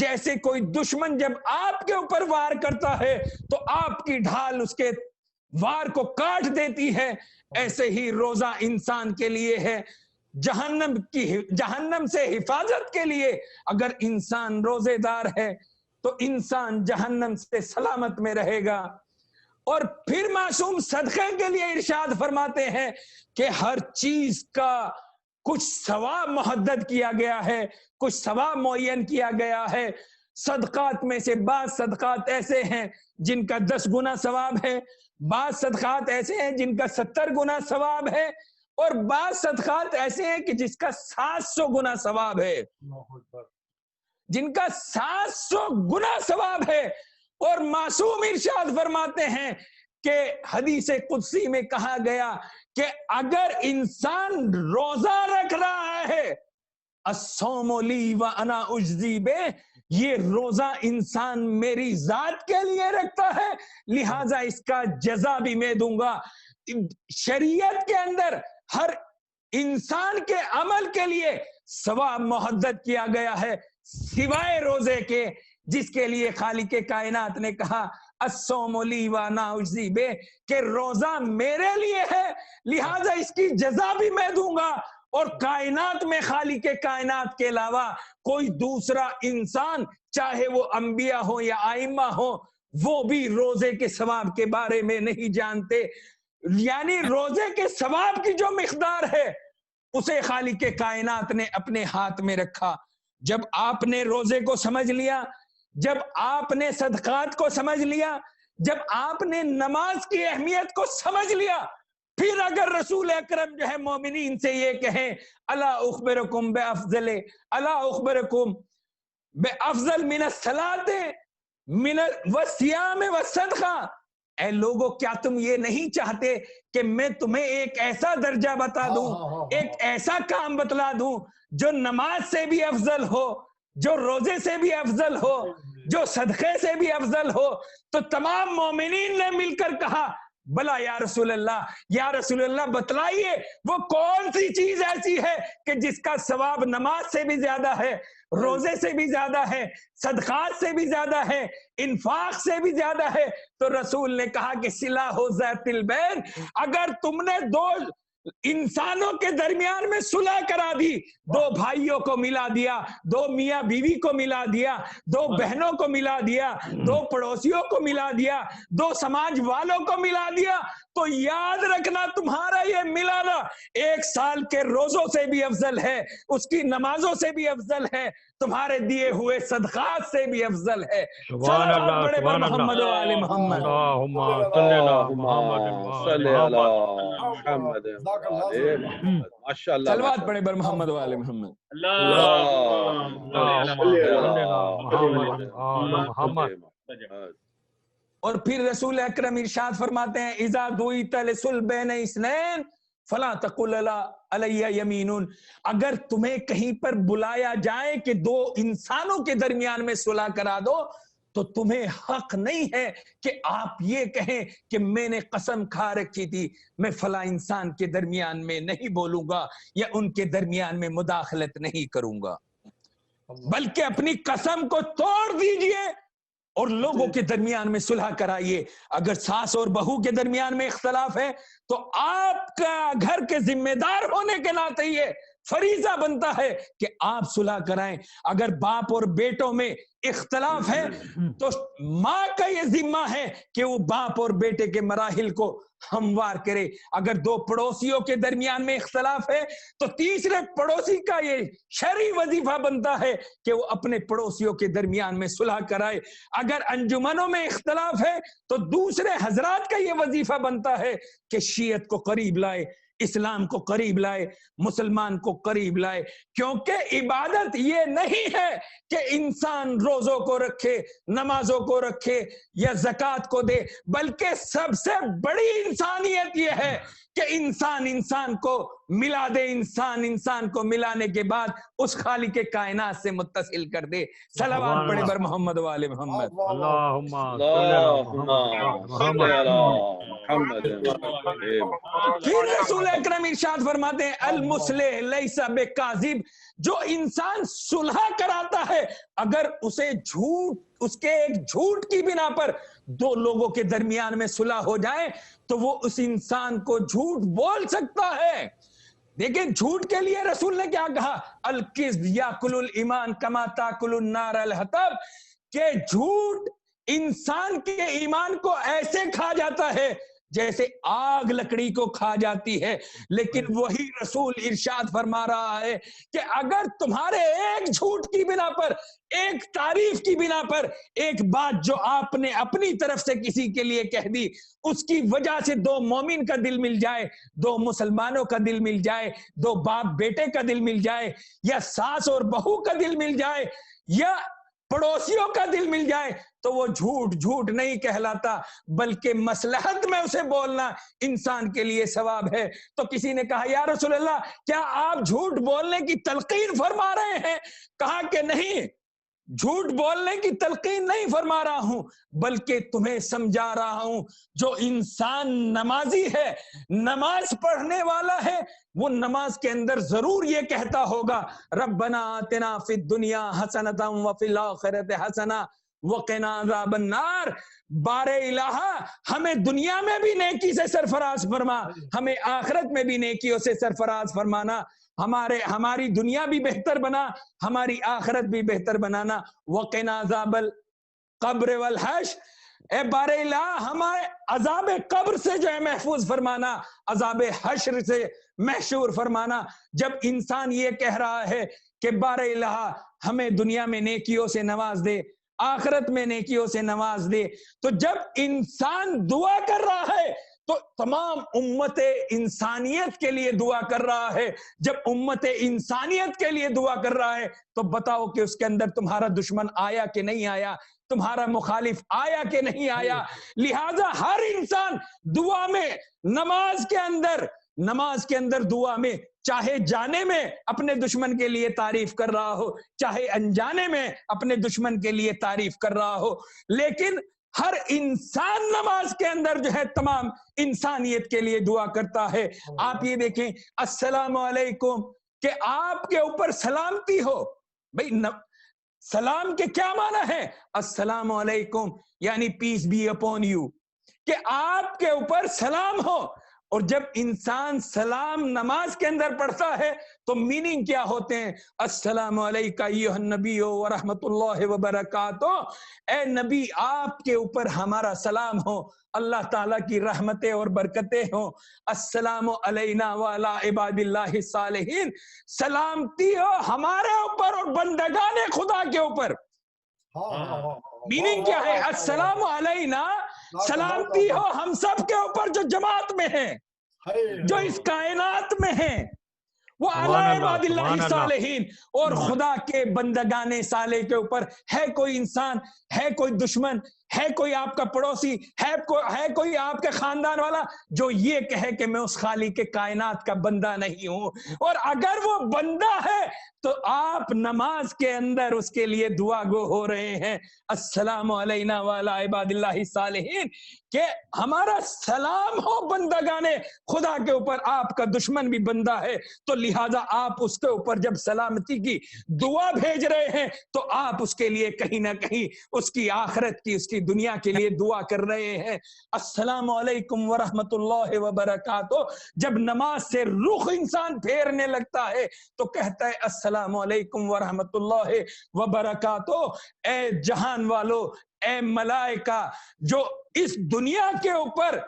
جیسے کوئی دشمن جب آپ کے اوپر وار کرتا ہے تو آپ کی ڈھال اس کے وار کو کاٹ دیتی ہے، ایسے ہی روزہ انسان کے لیے ہے جہنم سے حفاظت کے لیے. اگر انسان روزے دار ہے تو انسان جہنم سے سلامت میں رہے گا. اور پھر معصوم صدقے کے لیے ارشاد فرماتے ہیں کہ ہر چیز کا کچھ ثواب محدد کیا گیا ہے, کچھ ثواب معین کیا گیا ہے. صدقات میں سے بعض صدقات ایسے ہیں جن کا 10 گنا ثواب ہے, بعض صدقات ایسے ہیں جن کا 70 گنا ثواب ہے, اور بعض صدقات ایسے ہیں کہ جس کا 700 گنا ثواب ہے, جن کا 700 گنا ثواب ہے. اور معصوم ارشاد فرماتے ہیں کہ حدیث قدسی میں کہا گیا کہ اگر انسان روزہ رکھ رہا ہے, الصوم لی وانا اجزی بہ, یہ روزہ انسان میری ذات کے لیے رکھتا ہے لہذا اس کا جزا بھی میں دوں گا. شریعت کے اندر ہر انسان کے عمل کے لیے ثواب محدد کیا گیا ہے سوائے روزے کے, جس کے لیے خالق کائنات نے کہا الصوم لی وانا اجزی بہ, کہ روزہ میرے لیے ہے لہذا اس کی جزا بھی میں دوں گا. اور کائنات میں خالق کائنات کے علاوہ کوئی دوسرا انسان, چاہے وہ انبیاء ہو یا ائمہ ہو, وہ بھی روزے کے ثواب کے بارے میں نہیں جانتے. یعنی روزے کے ثواب کی جو مقدار ہے اسے خالق کائنات نے اپنے ہاتھ میں رکھا. جب آپ نے روزے کو سمجھ لیا, جب آپ نے صدقات کو سمجھ لیا, جب آپ نے نماز کی اہمیت کو سمجھ لیا, پھر اگر رسول اکرم جو ہے مومنین سے یہ کہیں الا اخبرکم بافضل, الا اخبرکم بافضل من الصلاۃ من والصیام والصدقہ, اے لوگو کیا تم یہ نہیں چاہتے کہ میں تمہیں ایک ایسا درجہ بتا دوں, ایک ایسا کام بتلا دوں جو نماز سے بھی افضل ہو, جو روزے سے بھی افضل ہو, جو صدقے سے بھی افضل ہو. تو تمام مومنین نے مل کر کہا بلا یا رسول اللہ, یا رسول اللہ بتلائیے وہ کون سی چیز ایسی ہے کہ جس کا ثواب نماز سے بھی زیادہ ہے, روزے سے بھی زیادہ ہے, صدقات سے بھی زیادہ ہے, انفاق سے بھی زیادہ ہے. تو رسول نے کہا کہ صلہ ذات البین, اگر تم نے دو انسانوں کے درمیان میں صلح کرا دی, دو بھائیوں کو ملا دیا, دو میاں بیوی کو ملا دیا, دو بہنوں کو ملا دیا, دو پڑوسیوں کو ملا دیا, دو سماج والوں کو ملا دیا, تو یاد رکھنا تمہارا یہ ملانا 1 سال کے روزوں سے بھی افضل ہے, اس کی نمازوں سے بھی افضل ہے, تمہارے دیے ہوئے صدقات سے بھی افضل ہے. سبحان اللہ, بڑے سبحان محمد و آل اللہ, محمد. اللہم صلی علی محمد ماشاء اللہ, صلوات پڑھے بر محمد و آل محمد. اور پھر رسول اکرم ارشاد فرماتے ہیں اذا دعیت لصلح بین اثنین فلا تقل علی یمین, اگر تمہیں کہیں پر بلایا جائے کہ 2 انسانوں کے درمیان میں صلح کرا دو, تو تمہیں حق نہیں ہے کہ آپ یہ کہیں کہ میں نے قسم کھا رکھی تھی میں فلاں انسان کے درمیان میں نہیں بولوں گا یا ان کے درمیان میں مداخلت نہیں کروں گا, بلکہ اپنی قسم کو توڑ دیجئے اور لوگوں کے درمیان میں صلح کرائیے. اگر ساس اور بہو کے درمیان میں اختلاف ہے تو آپ کا گھر کے ذمہ دار ہونے کے ناطے یہ فریضہ بنتا ہے کہ آپ صلح کرائیں. اگر باپ اور بیٹوں میں اختلاف ہے تو ماں کا یہ ذمہ ہے کہ وہ باپ اور بیٹے کے مراحل کو ہموار کرے. اگر 2 پڑوسیوں کے درمیان میں اختلاف ہے تو تیسرے پڑوسی کا یہ شرعی وظیفہ بنتا ہے کہ وہ اپنے پڑوسیوں کے درمیان میں صلح کرائے. اگر انجمنوں میں اختلاف ہے تو دوسرے حضرات کا یہ وظیفہ بنتا ہے کہ شیعت کو قریب لائے, اسلام کو قریب لائے, مسلمان کو قریب لائے. کیونکہ عبادت یہ نہیں ہے کہ انسان روزوں کو رکھے, نمازوں کو رکھے یا زکوٰۃ کو دے, بلکہ سب سے بڑی انسانیت یہ ہے کہ انسان کو ملا دے, انسان کو ملانے کے بعد اس خالق کائنات سے متصل کر دے. صلوات پڑھے بر محمد و آل محمد. اللہم صلی علی محمد. پھر رسول اکرم ارشاد فرماتے ہیں المصلح لیس بکاذب, جو انسان صلح کراتا ہے اگر اسے اس کے ایک جھوٹ کی بنا پر 2 لوگوں کے درمیان میں صلح ہو جائے تو وہ اس انسان کو جھوٹ بول سکتا ہے. دیکھیں جھوٹ کے لیے رسول نے کیا کہا, الکذب یاکل الایمان کما تاکل النار الحطب, کہ جھوٹ انسان کے ایمان کو ایسے کھا جاتا ہے جیسے آگ لکڑی کو کھا جاتی ہے، لیکن وہی رسول ارشاد فرما رہا ہے کہ اگر تمہارے ایک جھوٹ کی بنا پر، ایک تعریف کی بنا پر، ایک بات جو آپ نے اپنی طرف سے کسی کے لیے کہہ دی، اس کی وجہ سے دو مومن کا دل مل جائے، دو مسلمانوں کا دل مل جائے، دو باپ بیٹے کا دل مل جائے، یا ساس اور بہو کا دل مل جائے، یا پڑوسیوں کا دل مل جائے، تو وہ جھوٹ جھوٹ نہیں کہلاتا، بلکہ مصلحت میں اسے بولنا انسان کے لیے ثواب ہے۔ تو کسی نے کہا یا رسول اللہ کیا آپ جھوٹ بولنے کی تلقین فرما رہے ہیں؟ کہا کہ نہیں، جھوٹ بولنے کی تلقین نہیں فرما رہا ہوں، بلکہ تمہیں سمجھا رہا ہوں جو انسان نمازی ہے، نماز پڑھنے والا ہے، وہ نماز کے اندر ضرور یہ کہتا ہوگا ربنا آتنا فی الدنیا حسنۃ وفی الآخرۃ حسنۃ وقنا عذاب النار، بار الہ ہمیں دنیا میں بھی نیکی سے سرفراز فرما، ہمیں آخرت میں بھی نیکیوں سے سرفراز فرمانا، ہماری دنیا بھی بہتر بنا، ہماری آخرت بھی بہتر بنانا، وقنا عذاب القبر والحشر، اے بار الہ ہمارے عذاب قبر سے جو ہے محفوظ فرمانا، عذاب حشر سے محشور فرمانا۔ جب انسان یہ کہہ رہا ہے کہ بار الہ ہمیں دنیا میں نیکیوں سے نواز دے، آخرت میں نیکیوں سے نواز دے، تو جب انسان دعا کر رہا ہے تو تمام امت انسانیت کے لیے دعا کر رہا ہے۔ جب امت انسانیت کے لیے دعا کر رہا ہے تو بتاؤ کہ اس کے اندر تمہارا دشمن آیا کہ نہیں آیا، تمہارا مخالف آیا کہ نہیں آیا۔ لہذا ہر انسان دعا میں، نماز کے اندر دعا میں، چاہے جانے میں اپنے دشمن کے لیے تعریف کر رہا ہو، چاہے انجانے میں اپنے دشمن کے لیے تعریف کر رہا ہو، لیکن ہر انسان نماز کے اندر جو ہے تمام انسانیت کے لیے دعا کرتا ہے۔ آپ یہ دیکھیں السلام علیکم، کہ آپ کے اوپر سلامتی ہو۔ بھئی سلام کے کیا معنی ہے؟ السلام علیکم یعنی پیس بی اپون یو، کہ آپ کے اوپر سلام ہو۔ اور جب انسان سلام نماز کے اندر پڑھتا ہے تو میننگ کیا ہوتے ہیں؟ السلام علیکہ ایھا النبی ورحمۃ اللہ وبرکاتہ، اے نبی آپ کے اوپر ہمارا سلام ہو، اللہ تعالیٰ کی رحمتیں اور برکتیں ہوں۔ السلام علینا وعلی عباد اللہ الصالحین، سلامتی ہو ہمارے اوپر اور بندگان خدا کے اوپر۔ میننگ کیا ہے؟ السلام علینا، سلامتی ہو ہم سب کے اوپر جو جماعت میں ہیں، جو اس کائنات میں ہیں، وہ علی عباد اللہ صالحین، اور خدا کے بندگان صالح کے اوپر۔ ہے کوئی انسان، ہے کوئی دشمن، ہے کوئی آپ کا پڑوسی، ہے کوئی آپ کے خاندان والا جو یہ کہے کہ میں اس خالق کے کائنات کا بندہ نہیں ہوں؟ اور اگر وہ بندہ ہے تو آپ نماز کے اندر اس کے لیے دعا گو ہو رہے ہیں السلام علینا وعلی عباد اللہ الصالحین، کہ ہمارا سلام ہو بندگان خدا کے اوپر۔ آپ کا دشمن بھی بندہ ہے تو لہذا آپ اس کے اوپر جب سلامتی کی دعا بھیج رہے ہیں تو آپ اس کے لیے کہیں نہ کہیں اس کی آخرت کی، اس کی دنیا کے لیے دعا کر رہے ہیں۔ السلام علیکم ورحمۃ اللہ وبرکاتہ، جب نماز سے رخ انسان پھیرنے لگتا ہے تو کہتا ہے السلام علیکم ورحمۃ اللہ وبرکاتہ، اے جہان والو، اے ملائکہ جو اس دنیا کے اوپر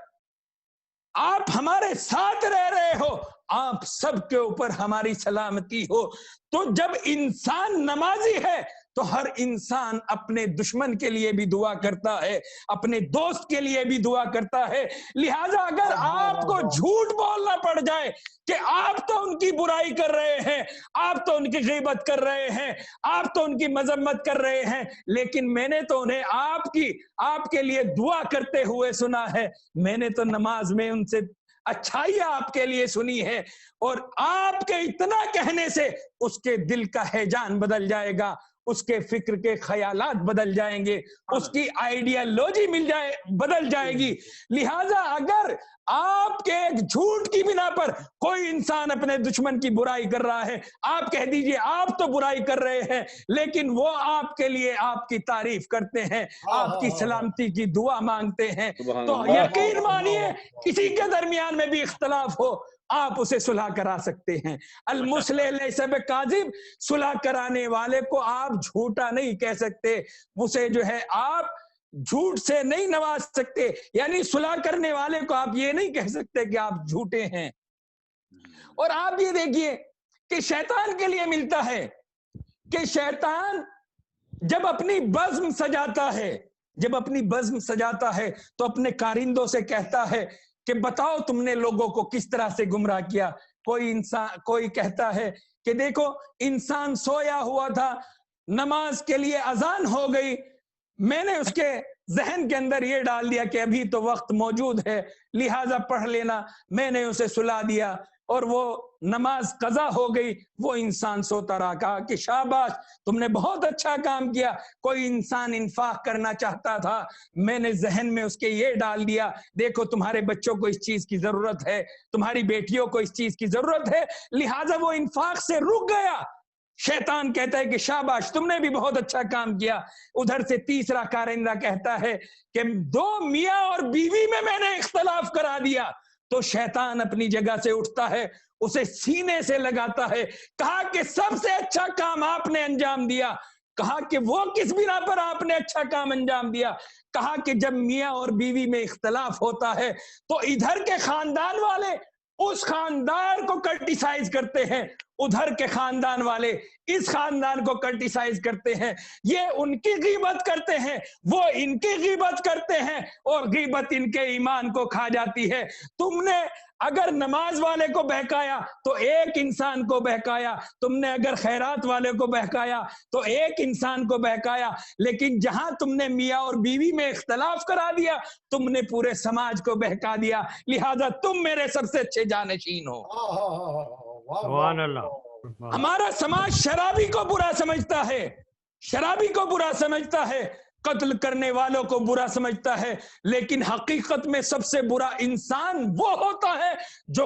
آپ ہمارے ساتھ رہ رہے ہو، آپ سب کے اوپر ہماری سلامتی ہو۔ تو جب انسان نمازی ہے تو ہر انسان اپنے دشمن کے لیے بھی دعا کرتا ہے، اپنے دوست کے لیے بھی دعا کرتا ہے۔ لہذا اگر آپ کو جھوٹ بولنا پڑ جائے کہ آپ تو ان کی برائی کر رہے ہیں، آپ تو ان کی غیبت کر رہے ہیں، آپ تو ان کی مذمت کر رہے ہیں، لیکن میں نے تو انہیں آپ کے لیے دعا کرتے ہوئے سنا ہے، میں نے تو نماز میں ان سے اچھائی آپ کے لیے سنی ہے، اور آپ کے اتنا کہنے سے اس کے دل کا ہیجان بدل جائے گا، اس کے فکر کے خیالات بدل جائیں گے، اس کی آئیڈیالوجی بدل جائے گی۔ لہٰذا اگر آپ کے ایک جھوٹ کی بنا پر کوئی انسان اپنے دشمن کی برائی کر رہا ہے، آپ کہہ دیجئے آپ تو برائی کر رہے ہیں، لیکن وہ آپ کے لیے آپ کی تعریف کرتے ہیں، آپ کی سلامتی کی دعا مانگتے ہیں، تو یقین مانیے کسی کے درمیان میں بھی اختلاف ہو، آپ اسے صلح کرا سکتے ہیں. المصلح لیس بکاذب، صلح کرانے والے کو آپ جھوٹا نہیں کہہ سکتے، اسے جو ہے آپ جھوٹ سے نہیں نواز سکتے. یعنی صلح کرنے والے کو آپ یہ نہیں کہہ سکتے کہ آپ جھوٹے ہیں. اور آپ یہ دیکھیے کہ شیطان کے لیے ملتا ہے کہ شیطان جب اپنی بزم سجاتا ہے تو اپنے کارندوں سے کہتا ہے کہ بتاؤ تم نے لوگوں کو کس طرح سے گمراہ کیا. کوئی کہتا ہے کہ دیکھو انسان سویا ہوا تھا، نماز کے لیے اذان ہو گئی، میں نے اس کے ذہن کے اندر یہ ڈال دیا کہ ابھی تو وقت موجود ہے لہٰذا پڑھ لینا، میں نے اسے سلا دیا اور وہ نماز قضا ہو گئی. وہ انسان سوتا رہا. کہا کہ شاباش تم نے بہت اچھا کام کیا. کوئی انسان انفاق کرنا چاہتا تھا، میں نے ذہن میں اس کے یہ ڈال دیا دیکھو تمہارے بچوں کو اس چیز کی ضرورت ہے، تمہاری بیٹیوں کو اس چیز کی ضرورت ہے، لہٰذا وہ انفاق سے رک گیا. شیطان کہتا ہے کہ شاباش تم نے بھی بہت اچھا کام کیا. ادھر سے تیسرا کارندہ کہتا ہے کہ دو میاں اور بیوی میں نے اختلاف کرا دیا. تو شیطان اپنی جگہ سے اٹھتا ہے، اسے سینے سے لگاتا ہے. کہا کہ سب سے اچھا کام آپ نے انجام دیا. کہا کہ وہ کس بنا پر آپ نے اچھا کام انجام دیا؟ کہا کہ جب میاں اور بیوی میں اختلاف ہوتا ہے تو ادھر کے خاندان والے اس خاندان کو کرٹیسائز کرتے ہیں، ادھر کے خاندان والے اس خاندان کو کرٹیسائز کرتے ہیں. یہ ان کی غیبت کرتے ہیں، وہ ان کی غیبت کرتے ہیں، اور غیبت ان کے ایمان کو کھا جاتی ہے. تم نے اگر نماز والے کو بہکایا تو ایک انسان کو بہکایا، تم نے اگر خیرات والے کو بہکایا تو ایک انسان کو بہکایا، لیکن جہاں تم نے میاں اور بیوی میں اختلاف کرا دیا تم نے پورے سماج کو بہکا دیا. لہذا تم میرے سب سے اچھے جانشین ہو. سبحان اللہ. ہمارا سماج شرابی کو برا سمجھتا ہے، شرابی کو برا سمجھتا ہے، قتل کرنے والوں کو برا سمجھتا ہے، لیکن حقیقت میں سب سے برا انسان وہ ہوتا ہے جو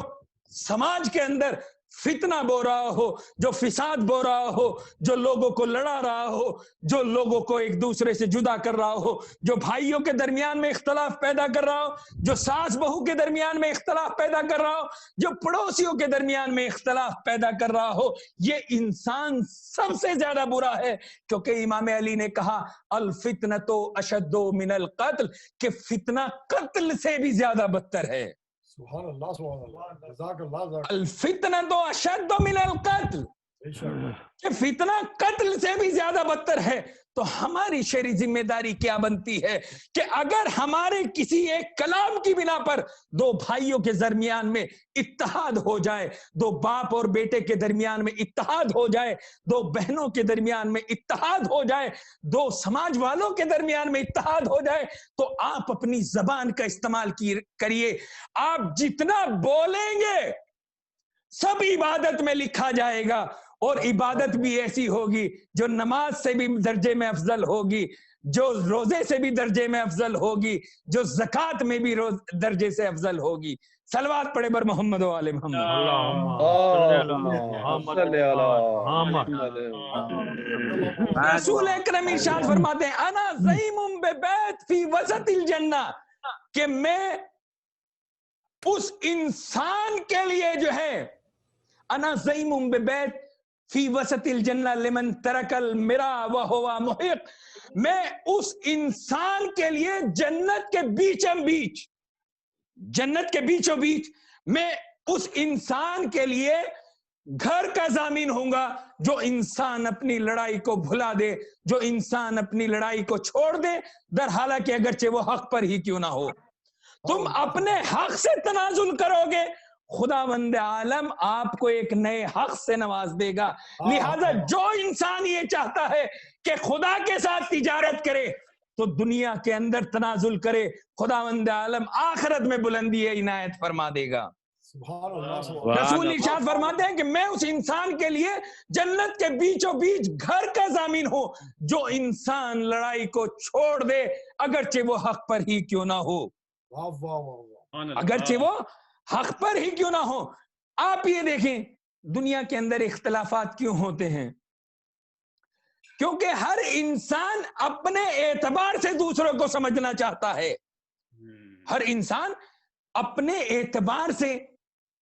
سماج کے اندر فتنہ بو رہا ہو، جو فساد بو رہا ہو، جو لوگوں کو لڑا رہا ہو، جو لوگوں کو ایک دوسرے سے جدا کر رہا ہو، جو بھائیوں کے درمیان میں اختلاف پیدا کر رہا ہو، جو ساس بہو کے درمیان میں اختلاف پیدا کر رہا ہو، جو پڑوسیوں کے درمیان میں اختلاف پیدا کر رہا ہو. یہ انسان سب سے زیادہ برا ہے، کیونکہ امام علی نے کہا الفتنۃ اشد من القتل، کہ فتنہ قتل سے بھی زیادہ بدتر ہے. سبحان اللہ سبحان اللہ، جزاک اللہ. الفتنۃ اشد من القتل، کہ فتنہ قتل سے بھی زیادہ بدتر ہے. تو ہماری شرعی ذمہ داری کیا بنتی ہے کہ اگر ہمارے کسی ایک کلام کی بنا پر دو بھائیوں کے درمیان میں اتحاد ہو جائے، دو باپ اور بیٹے کے درمیان میں اتحاد ہو جائے، دو بہنوں کے درمیان میں اتحاد ہو جائے، دو سماج والوں کے درمیان میں اتحاد ہو جائے، تو آپ اپنی زبان کا استعمال کریے. آپ جتنا بولیں گے سب عبادت میں لکھا جائے گا، اور عبادت بھی ایسی ہوگی جو نماز سے بھی درجے میں افضل ہوگی، جو روزے سے بھی درجے میں افضل ہوگی، جو زکوٰۃ میں بھی درجے سے افضل ہوگی. صلوات پڑھے بر محمد و آل محمد. رسول اکرم ارشاد فرماتے ہیں انا زعیم ببیت فی وسط الجنہ، کہ میں اس انسان کے لیے جو ہے انا زعیم ببیت فی وسط الجنہ لمن ترک المرا وہو محق، میں اس انسان کے لیے جنت کے بیچم بیچ، جنت کے بیچوں بیچ میں اس انسان کے لیے گھر کا ضامن ہوں گا جو انسان اپنی لڑائی کو بھلا دے، جو انسان اپنی لڑائی کو چھوڑ دے، در حالانکہ اگرچہ وہ حق پر ہی کیوں نہ ہو. تم اپنے حق سے تنازل کرو گے، خداوند عالم آپ کو ایک نئے حق سے نواز دے گا. لہذا جو انسان یہ چاہتا ہے کہ خدا کے ساتھ تجارت کرے تو دنیا کے اندر تنازل کرے، خداوند عالم آخرت میں بلندی عنایت فرما دے گا. رسول ارشاد فرماتے ہیں کہ میں اس انسان کے لیے جنت کے بیچوں بیچ گھر کا ضامن ہوں جو انسان لڑائی کو چھوڑ دے اگرچہ وہ حق پر ہی کیوں نہ ہو، اگرچہ وہ حق پر ہی کیوں نہ ہو. آپ یہ دیکھیں دنیا کے اندر اختلافات کیوں ہوتے ہیں؟ کیونکہ ہر انسان اپنے اعتبار سے دوسروں کو سمجھنا چاہتا ہے. ہر انسان اپنے اعتبار سے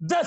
10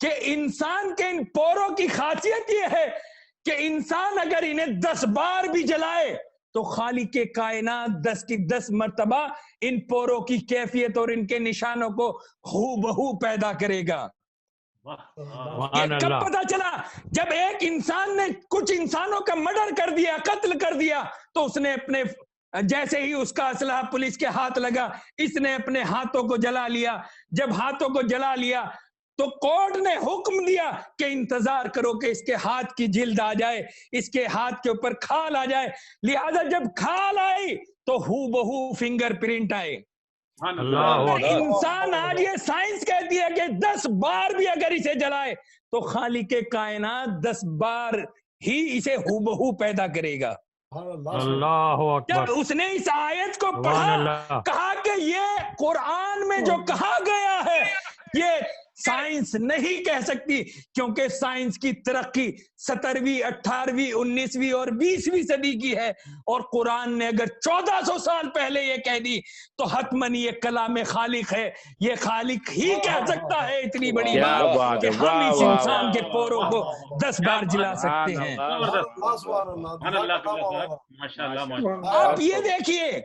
کہ انسان کے ان پوروں کی خاصیت یہ ہے کہ انسان اگر انہیں 10 بار بھی جلائے تو خالق کائنات 10 کی 10 مرتبہ ان پوروں کی کیفیت اور ان کے نشانوں کو ہو بہو پیدا کرے گا. یہ کب پتا چلا؟ جب ایک انسان نے کچھ انسانوں کا مرڈر کر دیا، قتل کر دیا، تو اس نے اپنے جیسے ہی اس کا اسلحہ پولیس کے ہاتھ لگا، اس نے اپنے ہاتھوں کو جلا لیا. جب ہاتھوں کو جلا لیا تو کورٹ نے حکم دیا کہ انتظار کرو کہ اس کے ہاتھ کی جلد آ جائے، اس کے ہاتھ کے اوپر کھال آ جائے. لہذا جب کھال آئی تو ہو بہو فنگر پرنٹ آئے. انسان آج یہ سائنس کہتی ہے کہ 10 بار بھی اگر اسے جلائے تو خالق کائنات 10 بار ہی اسے ہو بہو پیدا کرے گا. جب اس نے اس آیت کو پڑھا، کہا کہ یہ قرآن میں جو کہا گیا ہے یہ سائنس نہیں کہہ سکتی، کیونکہ سائنس کی ترقی 17ویں 18ویں 19ویں اور 20ویں صدی کی ہے، اور قرآن نے اگر 1400 سال پہلے یہ کہہ دی تو حتماً یہ کلام خالق ہے. یہ خالق ہی کہہ سکتا ہے اتنی بڑی بات کہ ہم اس انسان کے پوروں کو 10 بار جلا سکتے ہیں. آپ یہ دیکھیے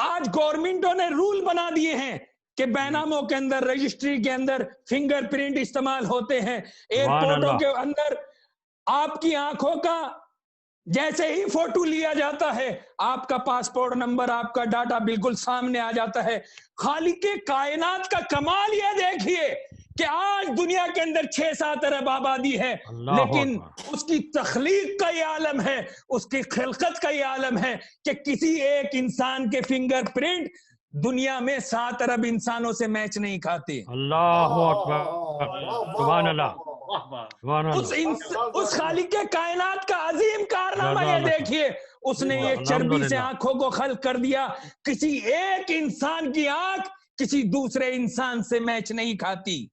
آج گورنمنٹوں نے رول بنا دیے ہیں کہ بیناموں کے اندر، رجسٹری کے اندر فنگر پرنٹ استعمال ہوتے ہیں. ایئرپورٹوں کے اندر آپ کی آنکھوں کا جیسے ہی فوٹو لیا جاتا ہے آپ کا پاسپورٹ نمبر، آپ کا ڈاٹا بالکل سامنے آ جاتا ہے. خالق کائنات کا کمال یہ دیکھیے کہ آج دنیا کے اندر 6-7 ارب آبادی ہے، لیکن اس کی تخلیق کا یہ عالم ہے، اس کی خلقت کا یہ عالم ہے کہ کسی ایک انسان کے فنگر پرنٹ دنیا میں 7 ارب انسانوں سے میچ نہیں کھاتے. اللہ اکبر، سبحان اللہ. اس خالق کائنات کا عظیم کارنامہ یہ دیکھیے، اس نے یہ چربی سے آنکھوں کو خلق کر دیا. کسی ایک انسان کی آنکھ کسی دوسرے انسان سے میچ نہیں کھاتی،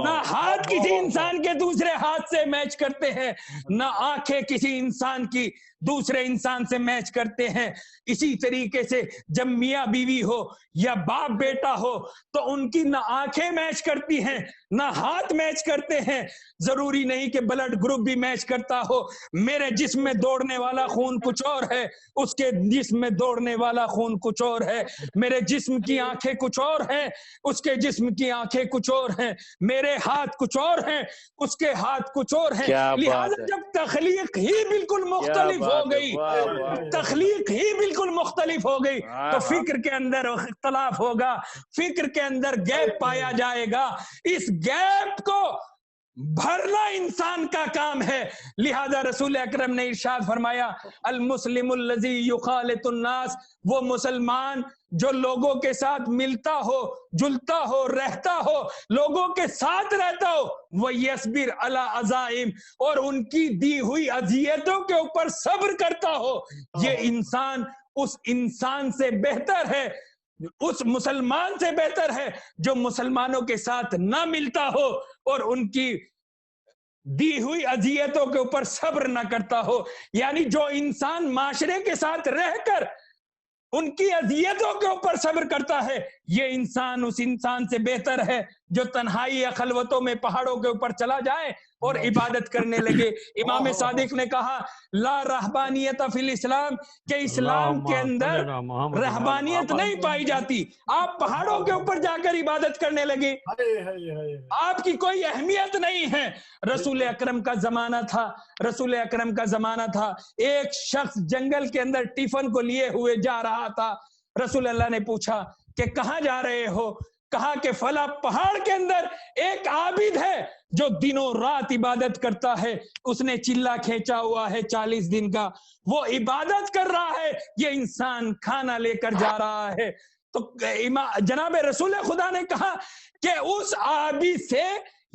نہ ہاتھ کسی انسان کے دوسرے ہاتھ سے میچ کرتے ہیں، نہ آنکھیں کسی انسان کی دوسرے انسان سے میچ کرتے ہیں. اسی طریقے سے جب میاں بیوی ہو یا باپ بیٹا ہو تو ان کی نہ آنکھیں میچ کرتی ہیں نہ ہاتھ میچ کرتے ہیں. ضروری نہیں کہ بلڈ گروپ بھی میچ کرتا ہو. میرے جسم میں دوڑنے والا خون کچھ اور ہے، اس کے جسم میں دوڑنے والا خون کچھ اور ہے. میرے جسم کی آنکھیں کچھ اور ہیں، اس کے جسم کی آنکھیں کچھ اور ہیں. میرے ہاتھ کچھ اور ہیں، اس کے ہاتھ کچھ اور ہیں. لہذا جب تخلیق ہی بالکل مختلف ہو گئی، تخلیق ہی بالکل مختلف ہو گئی تو فکر کے اندر اختلاف ہوگا، فکر کے اندر گیپ پایا جائے گا. اس گیپ کو بھرنا انسان کا کام ہے. لہذا رسول اکرم نے ارشاد فرمایا المسلم الذی یخالط الناس، وہ مسلمان جو لوگوں کے ساتھ ملتا ہو، جلتا ہو، رہتا ہو، لوگوں کے ساتھ رہتا ہو، وہ یصبر علی عزائم، اور ان کی دی ہوئی اذیتوں کے اوپر صبر کرتا ہو. یہ انسان اس انسان سے بہتر ہے، اس مسلمان سے بہتر ہے جو مسلمانوں کے ساتھ نہ ملتا ہو اور ان کی دی ہوئی اذیتوں کے اوپر صبر نہ کرتا ہو. یعنی جو انسان معاشرے کے ساتھ رہ کر ان کی اذیتوں کے اوپر صبر کرتا ہے، یہ انسان اس انسان سے بہتر ہے جو تنہائی یا خلوتوں میں پہاڑوں کے اوپر چلا جائے اور عبادت کرنے لگے. امام صادق نے کہا لا رہبانیت فی الاسلام، کہ اسلام کے اندر رہبانیت نہیں پائی جاتی. آپ پہاڑوں کے اوپر جا کر عبادت کرنے لگے، آپ کی کوئی اہمیت نہیں ہے. رسول اکرم کا زمانہ تھا، رسول اکرم کا زمانہ تھا، ایک شخص جنگل کے اندر ٹیفن کو لیے ہوئے جا رہا تھا. رسول اللہ نے پوچھا کہ کہاں جا رہے ہو؟ کہا کہ فلاں پہاڑ کے اندر ایک عابد ہے جو دنوں رات عبادت کرتا ہے، اس نے چلا کھینچا ہوا ہے 40 دن کا، وہ عبادت کر رہا ہے، یہ انسان کھانا لے کر جا رہا ہے. تو جناب رسول خدا نے کہا کہ اس عابد سے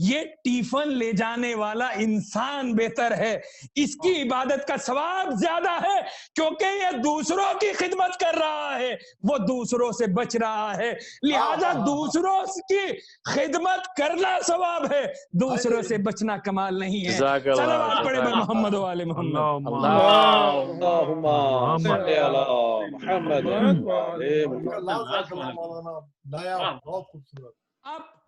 یہ ٹیفن لے جانے والا انسان بہتر ہے، اس کی عبادت کا ثواب زیادہ ہے کیونکہ یہ دوسروں کی خدمت کر رہا ہے، وہ دوسروں سے بچ رہا ہے. لہذا دوسروں کی خدمت کرنا ثواب ہے، دوسروں سے بچنا کمال نہیں ہے. صلوات پڑھے بر محمد و آل محمد. اللہم صلی علی محمد. بہت خوبصورت. آپ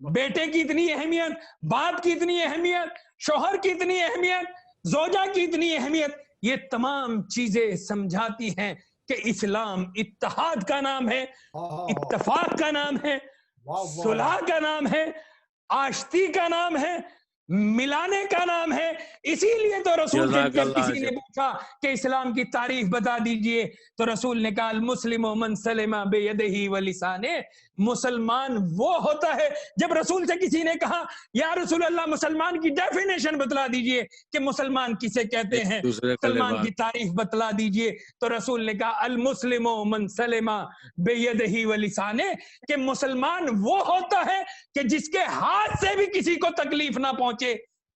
بیٹے کی اتنی اہمیت، باپ کی اتنی اہمیت، شوہر کی اتنی اہمیت، زوجہ کی اتنی اہمیت، یہ تمام چیزیں سمجھاتی ہیں کہ اسلام اتحاد کا نام ہے، اتفاق کا نام ہے، صلح کا نام ہے، آشتی کا نام ہے، ملانے کا نام ہے. اسی لیے تو رسول سے جب کسی نے پوچھا کہ اسلام کی تعریف بتا دیجئے تو رسول نے کہا المسلم من سلم بیدہ ولسانہ. مسلمان وہ ہوتا ہے، جب رسول سے کسی نے کہا یا رسول اللہ مسلمان کی ڈیفینیشن بتلا دیجئے کہ مسلمان کسے کہتے ہیں، مسلمان کی تعریف بتلا دیجئے تو رسول نے کہا المسلم من سلم بیدہ ولسانہ، کہ مسلمان وہ ہوتا ہے کہ جس کے ہاتھ سے بھی کسی کو تکلیف نہ پہنچے،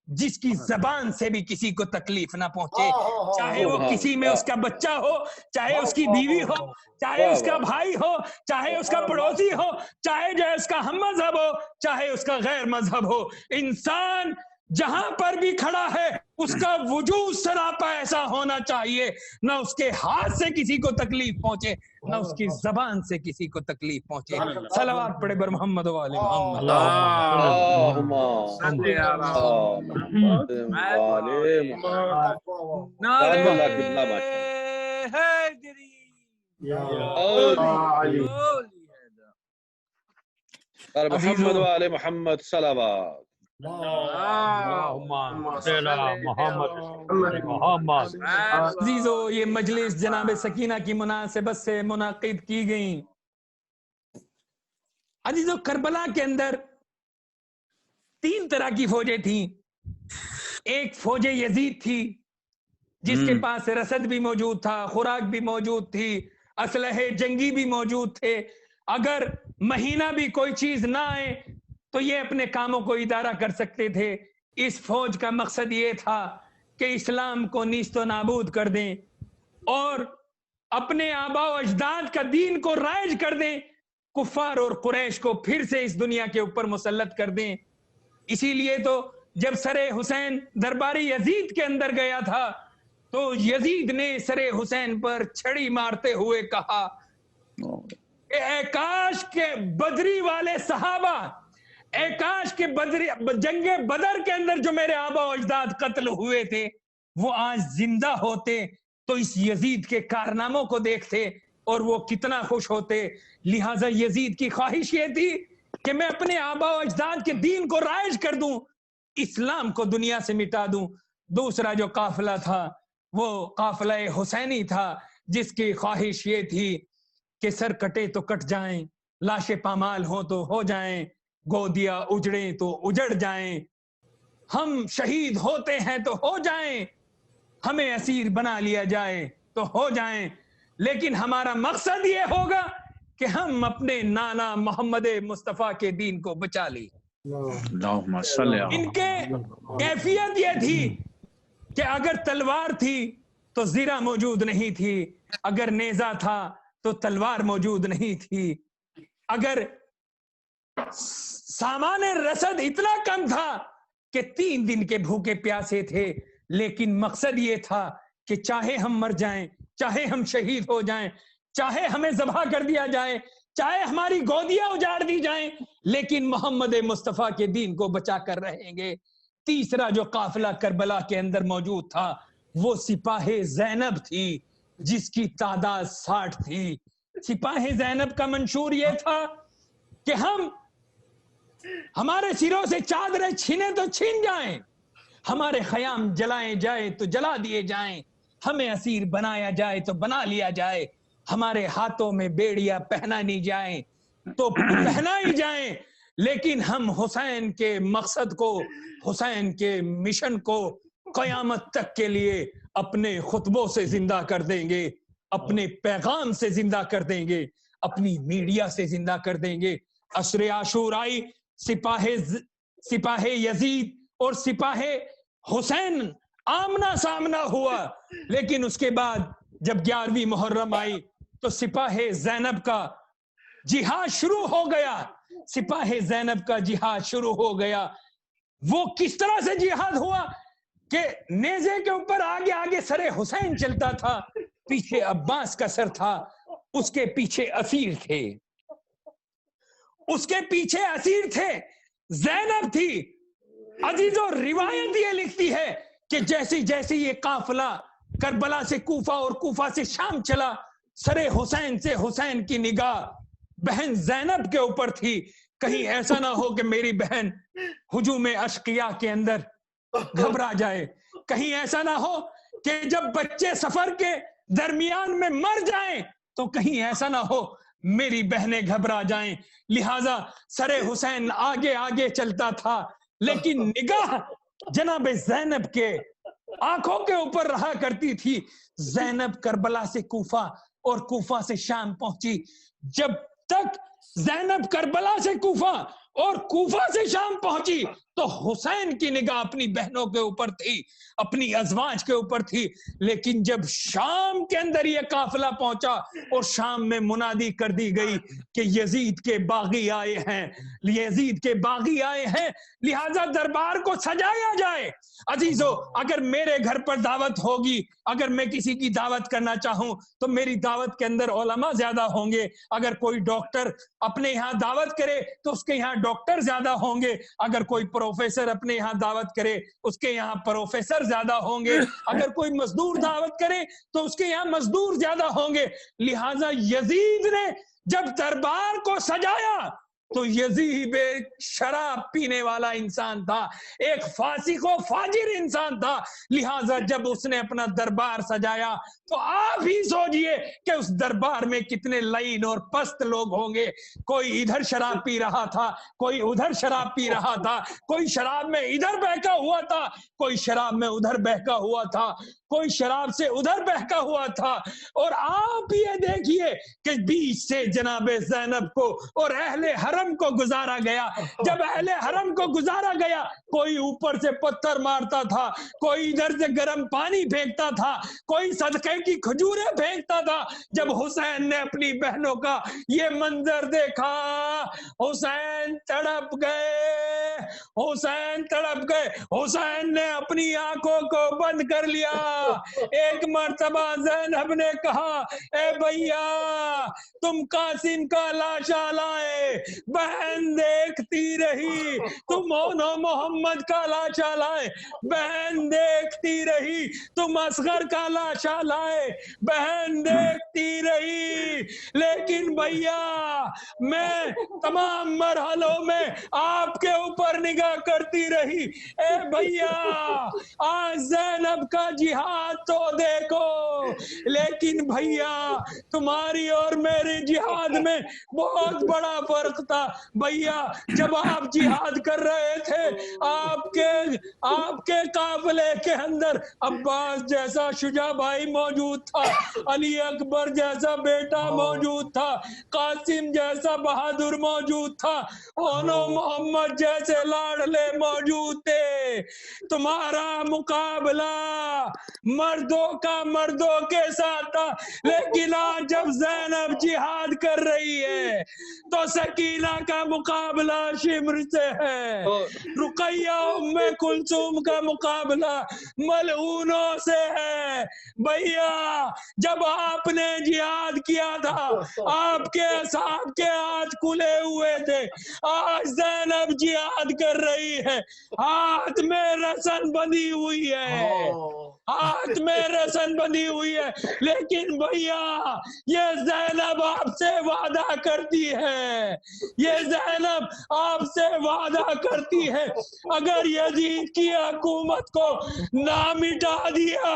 جس کی زبان سے بھی کسی کو تکلیف نہ پہنچے، چاہے وہ کسی میں اس کا بچہ ہو، چاہے اس کی بیوی ہو، چاہے اس کا بھائی ہو، چاہے اس کا پڑوسی ہو، چاہے جو اس کا ہم مذہب ہو، چاہے اس کا غیر مذہب ہو. انسان جہاں پر بھی کھڑا ہے اس کا وجود سراپا ایسا ہونا چاہیے، نہ اس کے ہاتھ سے کسی کو تکلیف پہنچے، نہ اس کی زبان سے کسی کو تکلیف پہنچے. صلوات پڑھے بر محمد و آل محمد. اللہم صلی علی محمد و آل محمد. نعرہ حیدری محمد و آل محمد صلوات. عزیزو، یہ مجلس جناب سکینہ کی مناسبت سے منعقد کی گئی. عزیزو، کربلا کے اندر 3 طرح کی فوجیں تھیں. ایک فوج یزید تھی جس کے پاس رسد بھی موجود تھا، خوراک بھی موجود تھی، اسلحے جنگی بھی موجود تھے. اگر مہینہ بھی کوئی چیز نہ آئے تو یہ اپنے کاموں کو ادارہ کر سکتے تھے. اس فوج کا مقصد یہ تھا کہ اسلام کو نیست و نابود کر دیں اور اپنے آباء و اجداد کا دین کو رائج کر دیں، کفار اور قریش کو پھر سے اس دنیا کے اوپر مسلط کر دیں. اسی لیے تو جب سر حسین درباری یزید کے اندر گیا تھا تو یزید نے سر حسین پر چھڑی مارتے ہوئے کہا کہ اے کاش کے بدری والے صحابہ، اے کاش کے جنگ بدر کے اندر جو میرے آبا و اجداد قتل ہوئے تھے وہ آج زندہ ہوتے تو اس یزید کے کارناموں کو دیکھتے اور وہ کتنا خوش ہوتے. لہٰذا یزید کی خواہش یہ تھی کہ میں اپنے آبا و اجداد کے دین کو رائج کر دوں، اسلام کو دنیا سے مٹا دوں. دوسرا جو قافلہ تھا وہ قافلہ حسینی تھا جس کی خواہش یہ تھی کہ سر کٹے تو کٹ جائیں، لاشیں پامال ہوں تو ہو جائیں، گودیا اجڑیں تو اجڑ جائیں، ہم شہید ہوتے ہیں تو ہو جائیں، ہمیں اسیر بنا لیا جائے تو ہو جائیں، لیکن ہمارا مقصد یہ ہوگا کہ ہم اپنے نانا محمد مصطفیٰ کے دین کو بچا لیں. ان کے کیفیت یہ تھی کہ اگر تلوار تھی تو زرہ موجود نہیں تھی، اگر نیزہ تھا تو تلوار موجود نہیں تھی، اگر سامان رسد اتنا کم تھا کہ 3 دن کے بھوکے پیاسے تھے، لیکن مقصد یہ تھا کہ چاہے ہم مر جائیں، چاہے ہم شہید ہو جائیں، چاہے ہمیں ذبح کر دیا جائے، چاہے ہماری گودیاں اجاڑ دی جائیں، لیکن محمد مصطفیٰ کے دین کو بچا کر رہیں گے. تیسرا جو قافلہ کربلا کے اندر موجود تھا وہ سپاہ زینب تھی جس کی تعداد 60 تھی. سپاہ زینب کا منشور یہ تھا کہ ہمارے سروں سے چادریں چھینے تو چھین جائیں، ہمارے خیام جلائے جائے تو جلا دیے جائیں، ہمیں اسیر بنایا جائے تو بنا لیا جائے، ہمارے ہاتھوں میں بیڑیاں پہنانی جائیں تو پہنائی جائیں، لیکن ہم حسین کے مقصد کو، حسین کے مشن کو قیامت تک کے لیے اپنے خطبوں سے زندہ کر دیں گے، اپنے پیغام سے زندہ کر دیں گے، اپنی میڈیا سے زندہ کر دیں گے. عشر عاشورائی سپاہ یزید اور سپاہ حسین آمنا سامنا ہوا، لیکن اس کے بعد جب 11ویں محرم آئی تو سپاہ زینب کا جہاد شروع ہو گیا. سپاہ زینب کا جہاد شروع ہو گیا. وہ کس طرح سے جہاد ہوا کہ نیزے کے اوپر آگے آگے سر حسین چلتا تھا، پیچھے عباس کا سر تھا، اس کے پیچھے اسیر تھے، اس کے پیچھے اسیر تھے. زینب تھی. عزیزوں روایت یہ لکھتی ہے کہ جیسی جیسی یہ قافلہ کربلا سے کوفہ اور کوفہ سے شام چلا، سر حسین سے حسین کی نگاہ بہن زینب کے اوپر تھی. کہیں ایسا نہ ہو کہ میری بہن ہجوم اشقیاء کے اندر گھبرا جائے، کہیں ایسا نہ ہو کہ جب بچے سفر کے درمیان میں مر جائیں تو کہیں ایسا نہ ہو میری بہنیں گھبرا جائیں. لہذا سر حسین آگے آگے چلتا تھا، لیکن نگاہ جناب زینب کے آنکھوں کے اوپر رہا کرتی تھی. زینب کربلا سے کوفہ اور کوفہ سے شام پہنچی. جب تک زینب کربلا سے کوفہ اور کوفہ سے شام پہنچی تو حسین کی نگاہ اپنی بہنوں کے اوپر تھی، اپنی ازواج کے اوپر تھی. لیکن جب شام کے اندر یہ قافلہ پہنچا اور شام میں منادی کر دی گئی کہ یزید کے باغی آئے ہیں، یزید کے باغی آئے ہیں، لہذا دربار کو سجایا جائے. عزیزو اگر میرے گھر پر دعوت ہوگی، اگر میں کسی کی دعوت کرنا چاہوں تو میری دعوت کے اندر علماء زیادہ ہوں گے. اگر کوئی ڈاکٹر اپنے یہاں دعوت کرے تو اس کے یہاں ڈاکٹر زیادہ ہوں گے. اگر کوئی پروفیسر اپنے یہاں دعوت کرے اس کے یہاں پروفیسر زیادہ ہوں گے. اگر کوئی مزدور دعوت کرے تو اس کے یہاں مزدور زیادہ ہوں گے. لہٰذا یزید نے جب دربار کو سجایا تو یزید ایک شراب پینے والا انسان تھا، ایک فاسق و فاجر انسان تھا. لہٰذا جب اس نے اپنا دربار سجایا تو آپ ہی سوچئے کہ اس دربار میں کتنے لعین اور پست لوگ ہوں گے. کوئی ادھر شراب پی رہا تھا، کوئی ادھر شراب پی رہا تھا، کوئی شراب میں ادھر بہکا ہوا تھا، کوئی شراب میں ادھر بہکا ہوا تھا، کوئی شراب سے ادھر بہکا ہوا تھا. اور آپ یہ دیکھیے کہ بیچ سے جناب زینب کو اور اہل حرم کو گزارا گیا. جب اہل حرم کو گزارا گیا کوئی اوپر سے پتھر مارتا تھا، کوئی ادھر سے گرم پانی پھینکتا تھا، کوئی صدقے کی کھجوریں پھینکتا تھا. جب حسین نے اپنی بہنوں کا یہ منظر دیکھا حسین تڑپ گئے، حسین تڑپ گئے. حسین نے اپنی آنکھوں کو بند کر لیا. ایک مرتبہ زینب نے کہا اے بھیا تم قاسم کا لاشا لائے، بہن دیکھتی رہی. تم محمد کا لاشا لائے، بہن دیکھتی رہی. تم اصغر کا لاشا لائے، بہن دیکھتی رہی. لیکن بھیا میں تمام مرحلوں میں آپ کے اوپر نگاہ کرتی رہی. اے بھیا آج زینب کا جہاد تو دیکھو، لیکن بھیا تمہاری اور میرے جہاد میں بہت بڑا فرق تھا. بھیا جب آپ جہاد کر رہے تھے آپ کے قافلے کے اندر عباس جیسا شجاع بھائی موجود تھا، علی اکبر جیسا بیٹا موجود تھا، قاسم جیسا بہادر موجود تھا، محمد جیسے لاڈلے موجود تھے. تمہارا مقابلہ مردوں کا مردوں کے ساتھ تھا. لیکن آج جب زینب جہاد کر رہی ہے تو سکینہ کا مقابلہ شمر سے ہے، رقیہ ام کلثوم کا مقابلہ ملعونوں سے ہے. بھیا جب آپ نے جہاد کیا تھا آپ کے اصحاب کے ہاتھ کھلے ہوئے تھے. آج زینب جہاد کر رہی ہے، ہاتھ میں رسن بندھی ہوئی ہے، ہاتھ میں رسن بندھی ہوئی ہے. لیکن بھیا یہ زینب آپ سے وعدہ کرتی ہے، یہ زینب آپ سے وعدہ کرتی ہے اگر یزید کی حکومت کو نہ مٹا دیا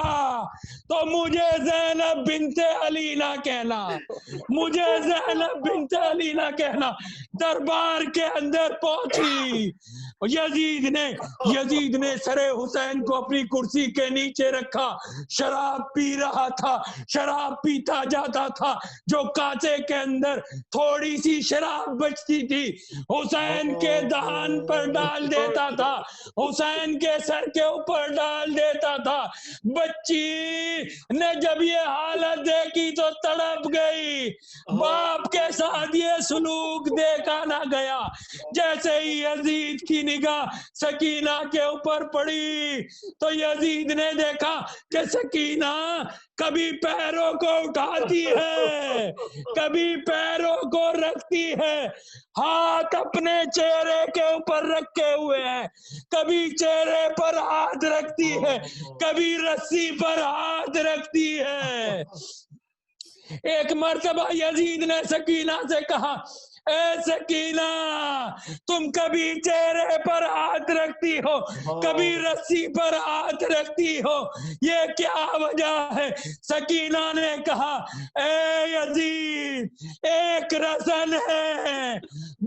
تو مجھے زینب بنت علی نہ کہنا، مجھے زینب بنت علی نہ کہنا. دربار کے اندر پہنچی، یزید نے سر حسین کو اپنی کرسی کے نیچے رکھا. شراب پی رہا تھا، شراب پیتا جاتا تھا. جو کانچے کے اندر تھوڑی سی شراب بچتی تھی حسین کے دہان پر ڈال دیتا تھا، حسین کے سر کے اوپر ڈال دیتا تھا. بچی نے جب یہ حالت دیکھی تو تڑپ گئی. باپ کے ساتھ یہ سلوک دیکھا نہ گیا. جیسے ہی یزید کی نگاہ سکینہ کے اوپر پڑی تو یزید نے دیکھا دیکھا کہ سکینہ کبھی پیروں کو اٹھاتی ہے، کبھی پیروں کو رکھتی ہے، ہاتھ اپنے چہرے کے اوپر رکھے ہوئے ہیں، کبھی چہرے پر ہاتھ رکھتی ہے، کبھی رسی پر ہاتھ رکھتی ہے۔ ایک مرتبہ یزید نے سکینہ سے کہا، اے سکینہ تم کبھی چہرے پر ہاتھ رکھتی ہو، کبھی رسی پر ہاتھ رکھتی ہو، یہ کیا وجہ ہے؟ سکینہ نے کہا، اے یزید ایک رسن ہے،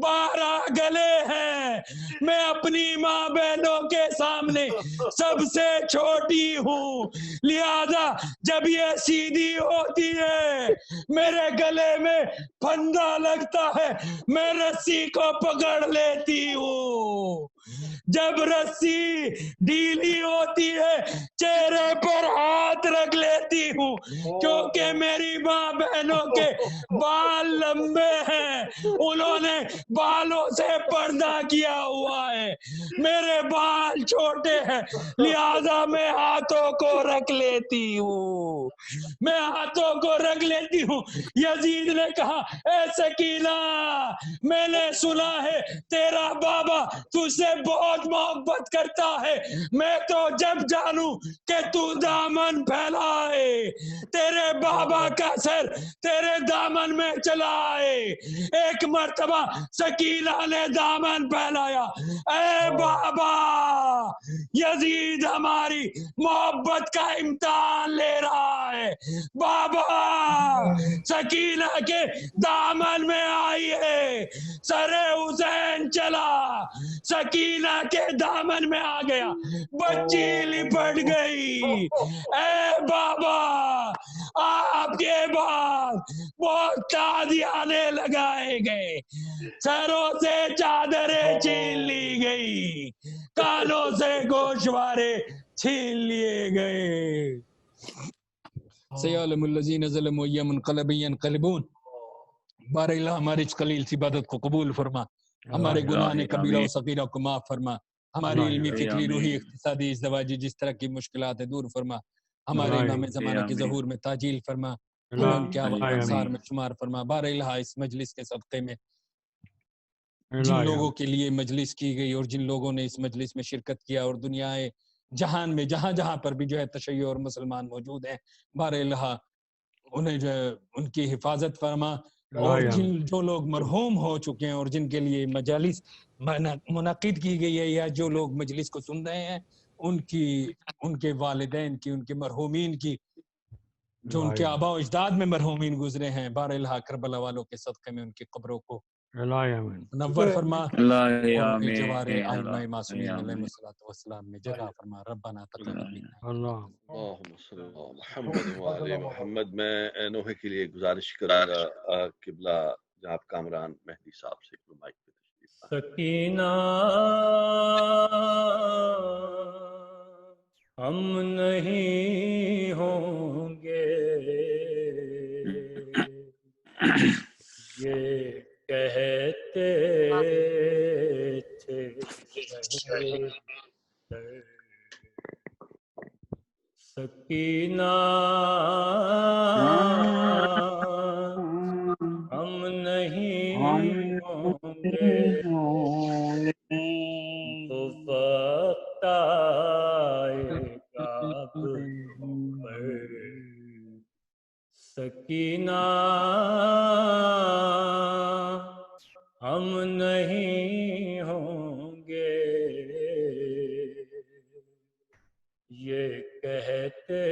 12 گلے ہیں، میں اپنی ماں بہنوں کے سامنے سب سے چھوٹی ہوں، لہذا جب یہ سیدھی ہوتی ہے میرے گلے میں پھندا لگتا ہے، میں رسی کو پکڑ لیتی ہوں، جب رسی ڈھیلی ہوتی ہے چہرے پر ہاتھ رکھ لیتی ہوں، کیونکہ میری ماں بہنوں کے بال لمبے ہیں، انہوں نے بالوں سے پردہ کیا ہوا ہے، میرے بال چھوٹے ہیں، لہذا میں ہاتھوں کو رکھ لیتی ہوں، میں ہاتھوں کو رکھ لیتی ہوں۔ یزید نے کہا، اے سکینہ میں نے سنا ہے تیرا بابا تجھ سے بہت محبت کرتا ہے، میں تو جب جانوں کہ تو دامن پھیلائے، تیرے بابا کا سر تیرے دامن میں چلا آئے۔ ایک مرتبہ سکینہ نے دامن پھیلایا، اے بابا یزید ہماری محبت کا امتحان لے رہا ہے، بابا سکینہ کے دامن میں آئی ہے، سر حسین چلا سکینہ کے دامن میں آ گیا، بچی لپٹ گئی۔ اے بابا آپ کے بعد بہت تعزیانے لگائے گئے، سروں سے چادریں چھین لی گئی، کانوں سے گوشوارے چھین لیے گئے۔ سیعلم الذین ظلموا ای منقلب ینقلبون۔ بار اللہ ہماری اس قلیل سی عبادت کو قبول فرما، ہمارے گناہ کبیرہ و صغیرہ کو معاف فرما، ہماری علمی فکری روحی اقتصادی ازدواجی جس طرح کی مشکلات دور فرما، ہمارے امام زمانہ کے ظہور میں تاجیل فرما، ہمیں ان کے انصار میں شمار فرما۔ بار الہ اس مجلس کے صدقے میں جن لوگوں کے لیے مجلس کی گئی اور جن لوگوں نے اس مجلس میں شرکت کیا اور دنیا جہان میں جہاں جہاں پر بھی جو ہے تشیع اور مسلمان موجود ہیں، بار الہ انہیں جو ہے ان کی حفاظت فرما، اور جو لوگ مرحوم ہو چکے ہیں اور جن کے لیے مجالس منعقد کی گئی ہے یا جو لوگ مجلس کو سن رہے ہیں، ان کے والدین کی، ان کے مرحومین کی، جو ان کے آباء و اجداد میں مرحومین گزرے ہیں، بار الہ کربلا والوں کے صدقے میں ان کی قبروں کو منور فرما، اور ان کے جوار ائمہ معصومین علیہم الصلوۃ والسلام میں جگہ فرما۔ ربنا تقبل منا اللہم صلی اللہ محمد وعلی محمد۔ میں نوحے کے لیے گزارش کروں گا قبلہ جناب کامران مہدی صاحب سے مائک پہ تشریف لائیں۔ سکینہ ہم نہیں ہوں گے یہ کہتے تھے سکینہ ہم نہیں ہوں گے تو وقت آئے گا اب پر سکینہ ہم نہیں ہوں گے یہ کہتے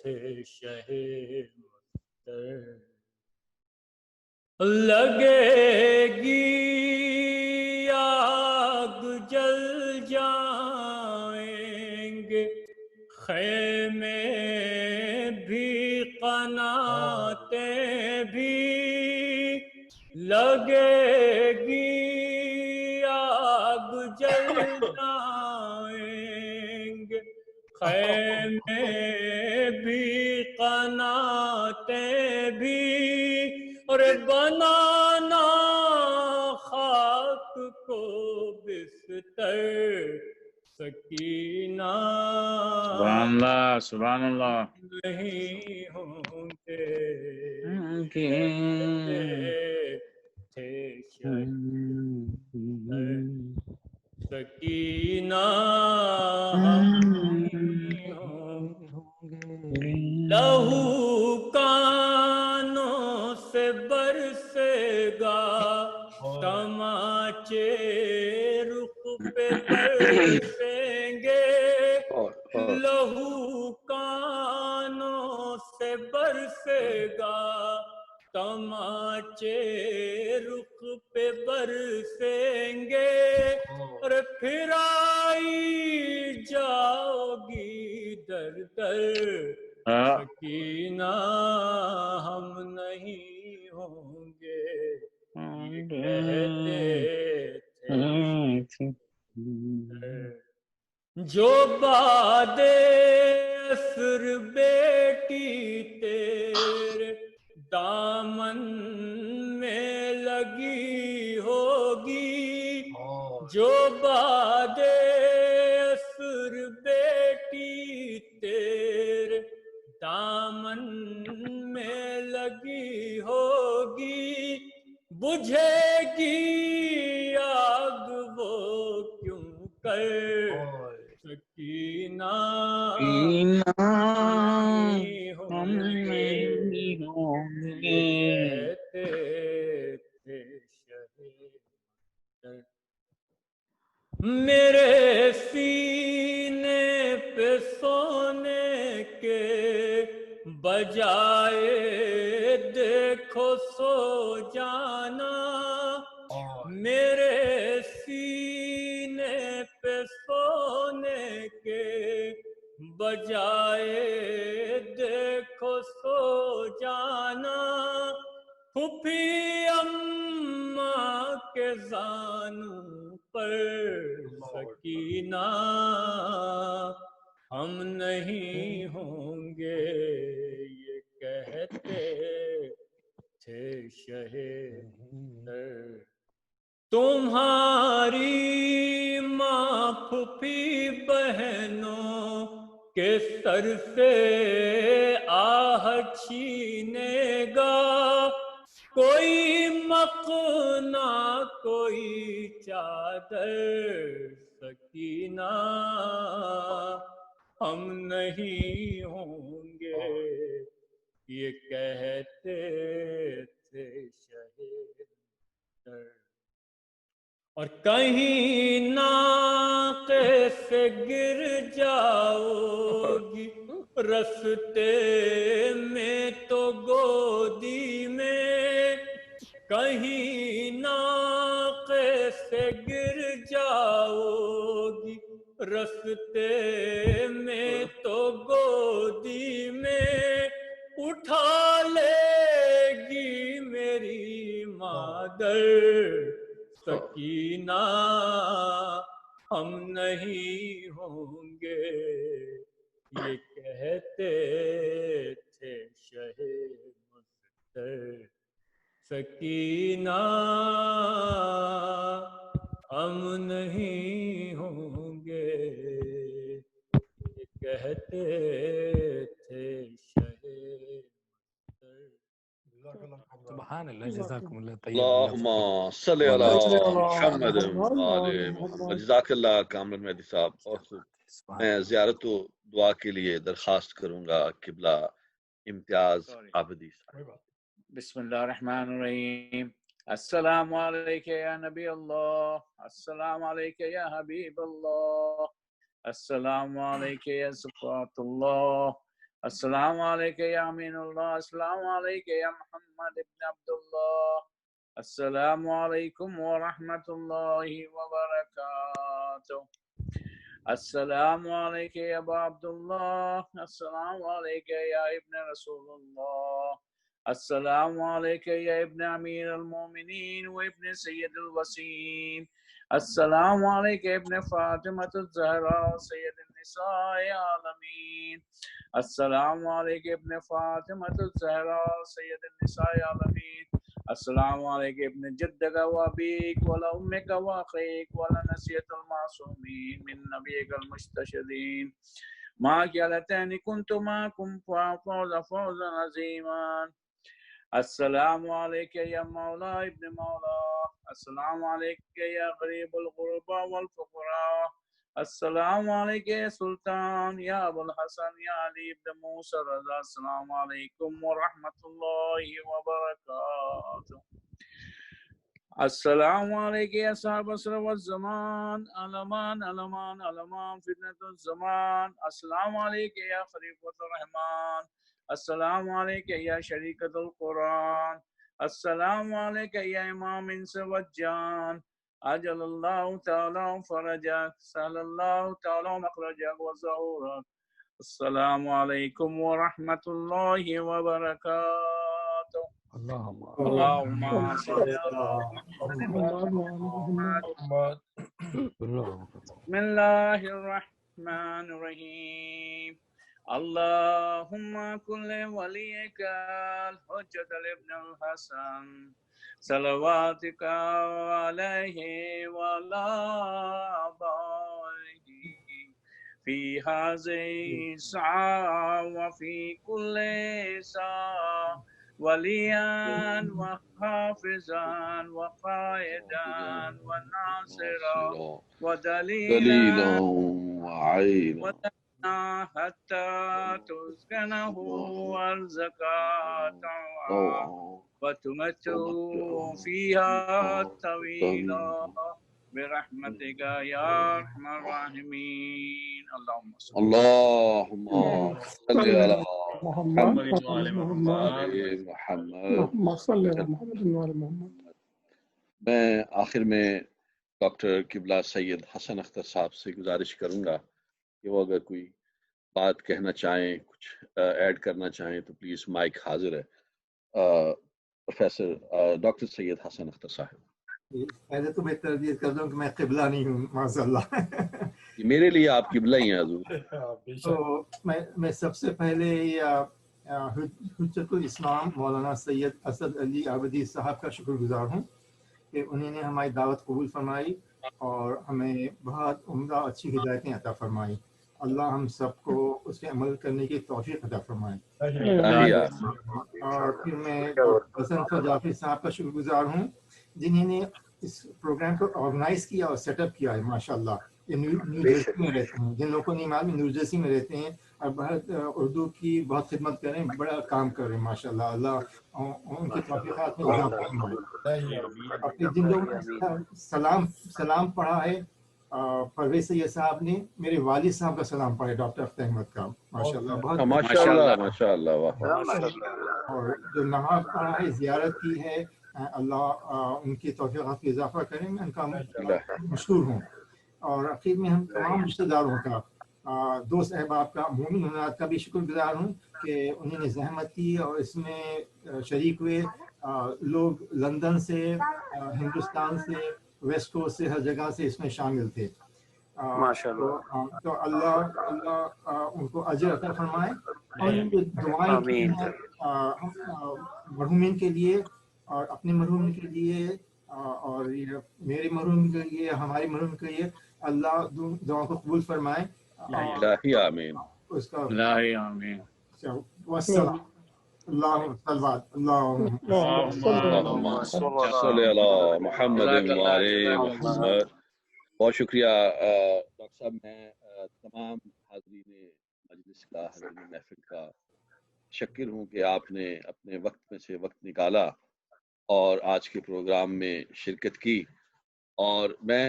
تھے شہ مستر لگے گی آگ جل جائیں گے خیمے بھی قناتیں بھی لگے گی آگ جل جائیں گے خیمے بھی قناتیں بھی اور بنانا خاک کو بستر سکینہ سبحان اللہ نہیں ہوں گے تھے سکینہ ہم نہیں ہوں گے لہو کانوں سے برسے گا تماچے رخ پہ برسیں گے لہو کانوں سے برسے گا تماچے رخ پہ برسیں گے اور پھر آئی جاؤ گی در در سکینہ ہم نہیں ہوں گے یہ کہتے تھے جو باد عصر بیٹی تیرے دامن میں لگی ہوگی جو باد عصر بیٹی تیرے دامن میں لگی ہوگی بجھے گی آگ وہ کیوں کر سکینہ ہم نہیں ہوں گے کہتے تھے شہید میرے سینے پہ سونے کے بجائے دیکھو سو جانا میرے سینے پہ سونے کے بجائے دیکھو سو جانا پھوپھی اماں کے زانوں پر سکینہ ہم نہیں ہوں گے یہ کہتے تھے شہید تمہاری ماں پھوپھی بہنوں کے سر سے آہ چھینے گا کوئی مقنا کوئی چادر سکینہ ہم نہیں ہوں گے یہ کہتے تھے شہید اور کہیں ناقے سے گر جاؤ گی رستے میں تو گودی میں کہیں ناقے سے گر جاؤ گی رستے میں تو گودی میں اٹھا لے گی میری مادر سکینہ ہم نہیں ہوں گے یہ کہتے تھے شہید مستر سکینہ ہم نہیں ہوں گے یہ کہتے تھے شہید سبحان اللہ جزاکم اللہ طیب اللہم صلی علی محمد وآل محمد جزاک اللہ کامل مہدی صاحب بہت خوب میں زیارت و دعا کے لیے درخواست کروں گا قبلہ امتیاز عابدی صاحب بسم اللہ الرحمن الرحیم السلام علیکم یا نبی اللہ السلام علیکم یا حبیب اللہ السلام علیکم یا صفات اللہ السلام علیکم یا امین اللہ السلام علیکم یا محمد ابن عبداللہ السلام علیکم ورحمۃ اللہ وبرکاتہ السلام علیکم یا ابا عبداللہ السلام علیکم یا ابن رسول اللہ السلام علیکم یا ابن امیر المومنین و ابن سید الوسیم السلام علیکم ابن فاطمۃ الزہراء سید النساء عالمین السلام علیکم ابن فاطمۃ الزہراء سید النساء عالمین السلام علیکم ابن جدک و ابیک ولا امک و اخیک ولا نسیت المعصومین من نبیک المستشدین ما كلتني كنت معكم ففوز فوزا عظيما. السلام عليك يا مولاي ابن مولا، السلام عليك يا غريب الغرباء والفقراء، السلام عليك يا سلطان يا أبو الحسن يا علي بن موسى رضا. السلام عليكم ورحمة الله وبركاته. السلام عليك يا صاحب العصر والزمان، ألمان ألمان ألمان فتنة الزمان. السلام عليك يا خليفة الرحمن، السلام عليك يا شريكة القرآن، السلام عليك يا إمام إنس والجان. أجل الله تعالى فرجك، سهل الله تعالى مخرجك وظهورك. السلام عليكم ورحمة الله وبركاته. اللهم صل على محمد. بسم الله الرحمن الرحيم. اللهم كن وليك الحجة لابن الحسن صلواتك عليه وعلى آبائه في هذه الساعة وفي كل ساعة وليا وحافظا وقائدا وناصرا ودليلا وعينا حتى تسكنه أرزقا طوعا وتمتع فيها طويلا برحمتك يا أرحم الراحمين. اللهم صل اللهم صل على محمد محمد. اللهم صل على محمد وعلى محمد. میں آخر میں ڈاکٹر قبلہ سید حسن اختر صاحب سے گزارش کروں گا کہ وہ اگر کوئی بات کہنا چاہیں، کچھ ایڈ کرنا چاہیں تو پلیز مائک حاضر ہے. پروفیسر ڈاکٹر سید حسن اختر صاحب. پہلے تو میں تردید کر دوں کہ میں قبلہ نہیں ہوں معاذ اللہ. میرے لیے آپ قبلہ ہی ہیں حضور. تو میں سب سے پہلے حجت الاسلام مولانا سید اسد علی عابدی صاحب کا شکر گزار ہوں کہ انہوں نے ہماری دعوت قبول فرمائی اور ہمیں بہت عمدہ اچھی ہدایتیں عطا فرمائی. اللہ ہم سب کو اس پہ عمل کرنے کی توفیق عطا فرمائے. اور پھر میں حسن جعفری صاحب کا شکر گزار ہوں جنہوں نے اس پروگرام کو آرگنائز کیا اور سیٹ اپ کیا ہے. ماشاء اللہ یہ نیو جرسی میں رہتے ہیں، جن لوگوں کو نہیں معلوم نیو جرسی میں رہتے ہیں اور بہت اردو کی بہت خدمت کریں، بڑا کام کر رہے ہیں ماشاء اللہ. اللہ ان کی توفیقات میں اضافہ فرمائے. اور پھر جن لوگوں نے سلام پڑھا ہے پرویز سید صاحب نے، میرے والد صاحب کا سلام پڑھا ہے ڈاکٹر اختر احمد کا. ماشاء اللہ بہت ماشاء اللہ. اور جو نماز پڑھا ہے، زیارت کی ہے، اللہ ان کی توفیقات میں اضافہ کریں. میں ان کا مشکور ہوں. اور اخیر میں ہم تمام رشتہ داروں کا، دوست احباب کا، مومن حضرات کا بھی شکر گزار ہوں کہ انہوں نے زحمت کی اور اس میں شریک ہوئے. لوگ لندن سے، ہندوستان سے، ویسٹ کوسٹ سے، ہر جگہ سے اس میں شامل تھے. تو اللہ ان کو اجر عطا فرمائے. اور ان کی دعائیں کی ہیں مرحومین کے لیے اور اپنے مرحوم کے لیے اور میرے مرحوم کے لیے، ہمارے مرحوم کے لیے. اللہ دعاؤں کو قبول فرمائے. الہی آمین. اس کا الہی آمین. والسلام. اللہم صلی علی محمد وعلی محمد. بہت شکریہ ڈاکٹر صاحب. میں تمام حاضرین مجلس کا، حاضرین محفل کا شکر ہوں کہ آپ نے اپنے وقت میں سے وقت نکالا اور آج کے پروگرام میں شرکت کی. اور میں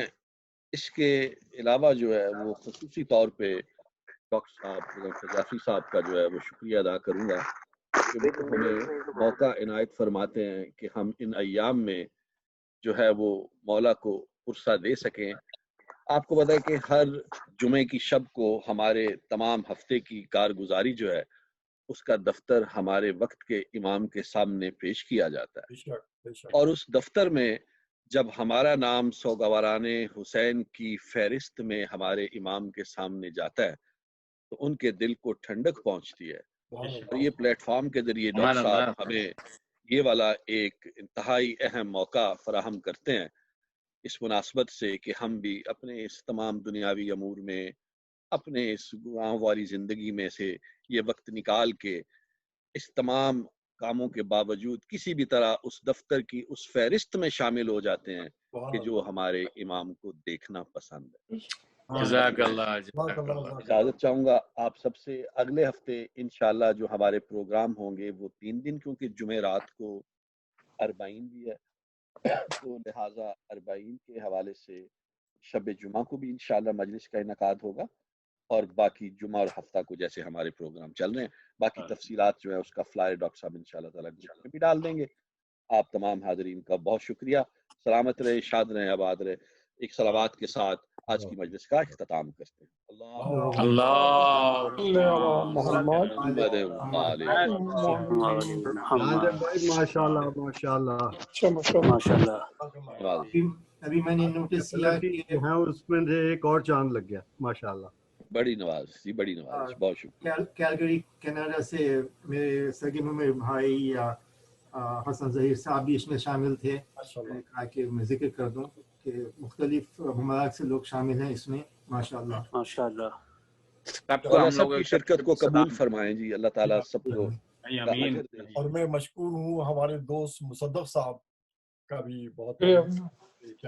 اس کے علاوہ جو ہے وہ خصوصی طور پہ ڈاکٹر صاحب جعفری صاحب کا جو ہے وہ شکریہ ادا کروں گا کہ وہ ہمیں موقع عنایت فرماتے ہیں کہ ہم ان ایام میں جو ہے وہ مولا کو پرسہ دے سکیں. آپ کو پتہ ہے کہ ہر جمعے کی شب کو ہمارے تمام ہفتے کی کارگزاری جو ہے اس کا دفتر ہمارے وقت کے امام کے سامنے پیش کیا جاتا ہے. اور اس دفتر میں جب ہمارا نام سوگواران حسین کی فہرست میں ہمارے امام کے سامنے جاتا ہے تو ان کے دل کو ٹھنڈک پہنچتی ہے. اور یہ پلیٹ فارم کے ذریعے ڈاکٹر صاحب ہمیں یہ والا ایک انتہائی اہم موقع فراہم کرتے ہیں اس مناسبت سے کہ ہم بھی اپنے اس تمام دنیاوی امور میں اپنے اس گناہوں والی زندگی میں سے یہ وقت نکال کے اس تمام کاموں کے باوجود کسی بھی طرح اس دفتر کی اس فہرست میں شامل ہو جاتے ہیں کہ جو ہمارے امام کو دیکھنا پسند ہے. جزاک اللہ. اجازت چاہوں گا آپ سب سے. اگلے ہفتے انشاءاللہ جو ہمارے پروگرام ہوں گے وہ 3 دن، کیونکہ جمعرات کو 40 بھی ہے، تو لہٰذا 40 کے حوالے سے شب جمعہ کو بھی انشاءاللہ مجلس کا انعقاد ہوگا، اور باقی جمعہ اور ہفتہ کو جیسے ہمارے پروگرام چل رہے ہیں. باقی تفصیلات جو ہے اس کا فلائر ڈاکٹر صاحب انشاءاللہ تعالیٰ گروپ میں بھی ڈال دیں گے. آپ تمام حاضرین کا بہت شکریہ. سلامت رہے، شاد رہے، آباد رہے. ایک صلوات کے ساتھ آج کی مجلس کا اختتام کرتے ہیں. ماشاءاللہ ماشاءاللہ ابھی میں نے نوٹس کیا کہ اس میں سے ایک اور چاند لگ گیا. ماشاءاللہ بڑی نواز جی، بڑی نواز. بہت شکریہ. کیلگری کینیڈا سے میرے سگے میرے بھائی حسن ظہیر صاحب بھی اس میں شامل تھے. کہا کہ میں ذکر کر دوں کہ مختلف ممالک سے لوگ شامل ہیں اس میں. ماشاءاللہ ماشاءاللہ. اللہ سب کی شرکت کو قبول فرمائیں جی. اللہ تعالیٰ سب کو آمین. اور میں مشکور ہوں ہمارے دوست مصدق صاحب کا بھی بہت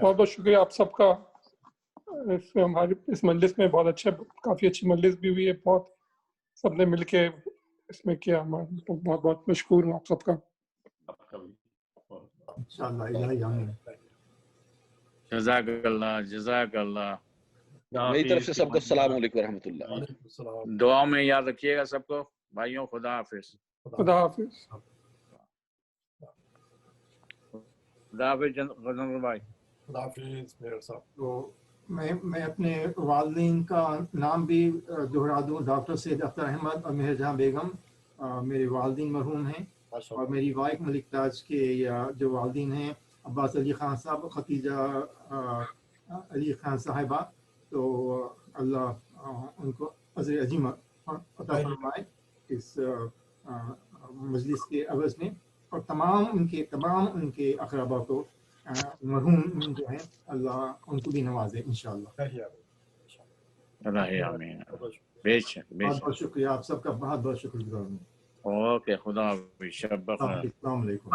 بہت شکریہ آپ سب کا. ہماری اس مجلس میں بہت اچھا، کافی اچھی مجلس بھی ہوئی ہے. بہت سب نے مل کے اس میں کیا. بہت بہت مشکور ہوں آپ سب کا. جزاک اللہ. جزاک اللہ. میری طرف سے سب کو السلام علیکم ورحمۃ اللہ. دعا میں یاد رکھیے گا سب کو. بھائیوں خدا حافظ. خدا حافظ. خدا حافظ غزنفر بھائی. خدا حافظ میرے صاحب. تو میں اپنے والدین کا نام بھی دہرا دوں. ڈاکٹر سید اختر احمد اور مہر جہاں بیگم میرے والدین مرحوم ہیں، اور میری وائف ملک تاج کے جو والدین ہیں عباس علی خان صاحب، ختیجہ علی خان صاحبہ. تو اللہ ان کو اجر عظیم عطا فرمائے اس مجلس کے عوض میں، اور تمام ان کے اقربا کو مرحوم جو ہیں اللہ ان کو بھی نوازے انشاءاللہ. آمین. بے شک بہت بہت شکریہ آپ سب کا. بہت بہت شکریہ. اوکے. خدا حافظ. شب بخیر. السلام علیکم.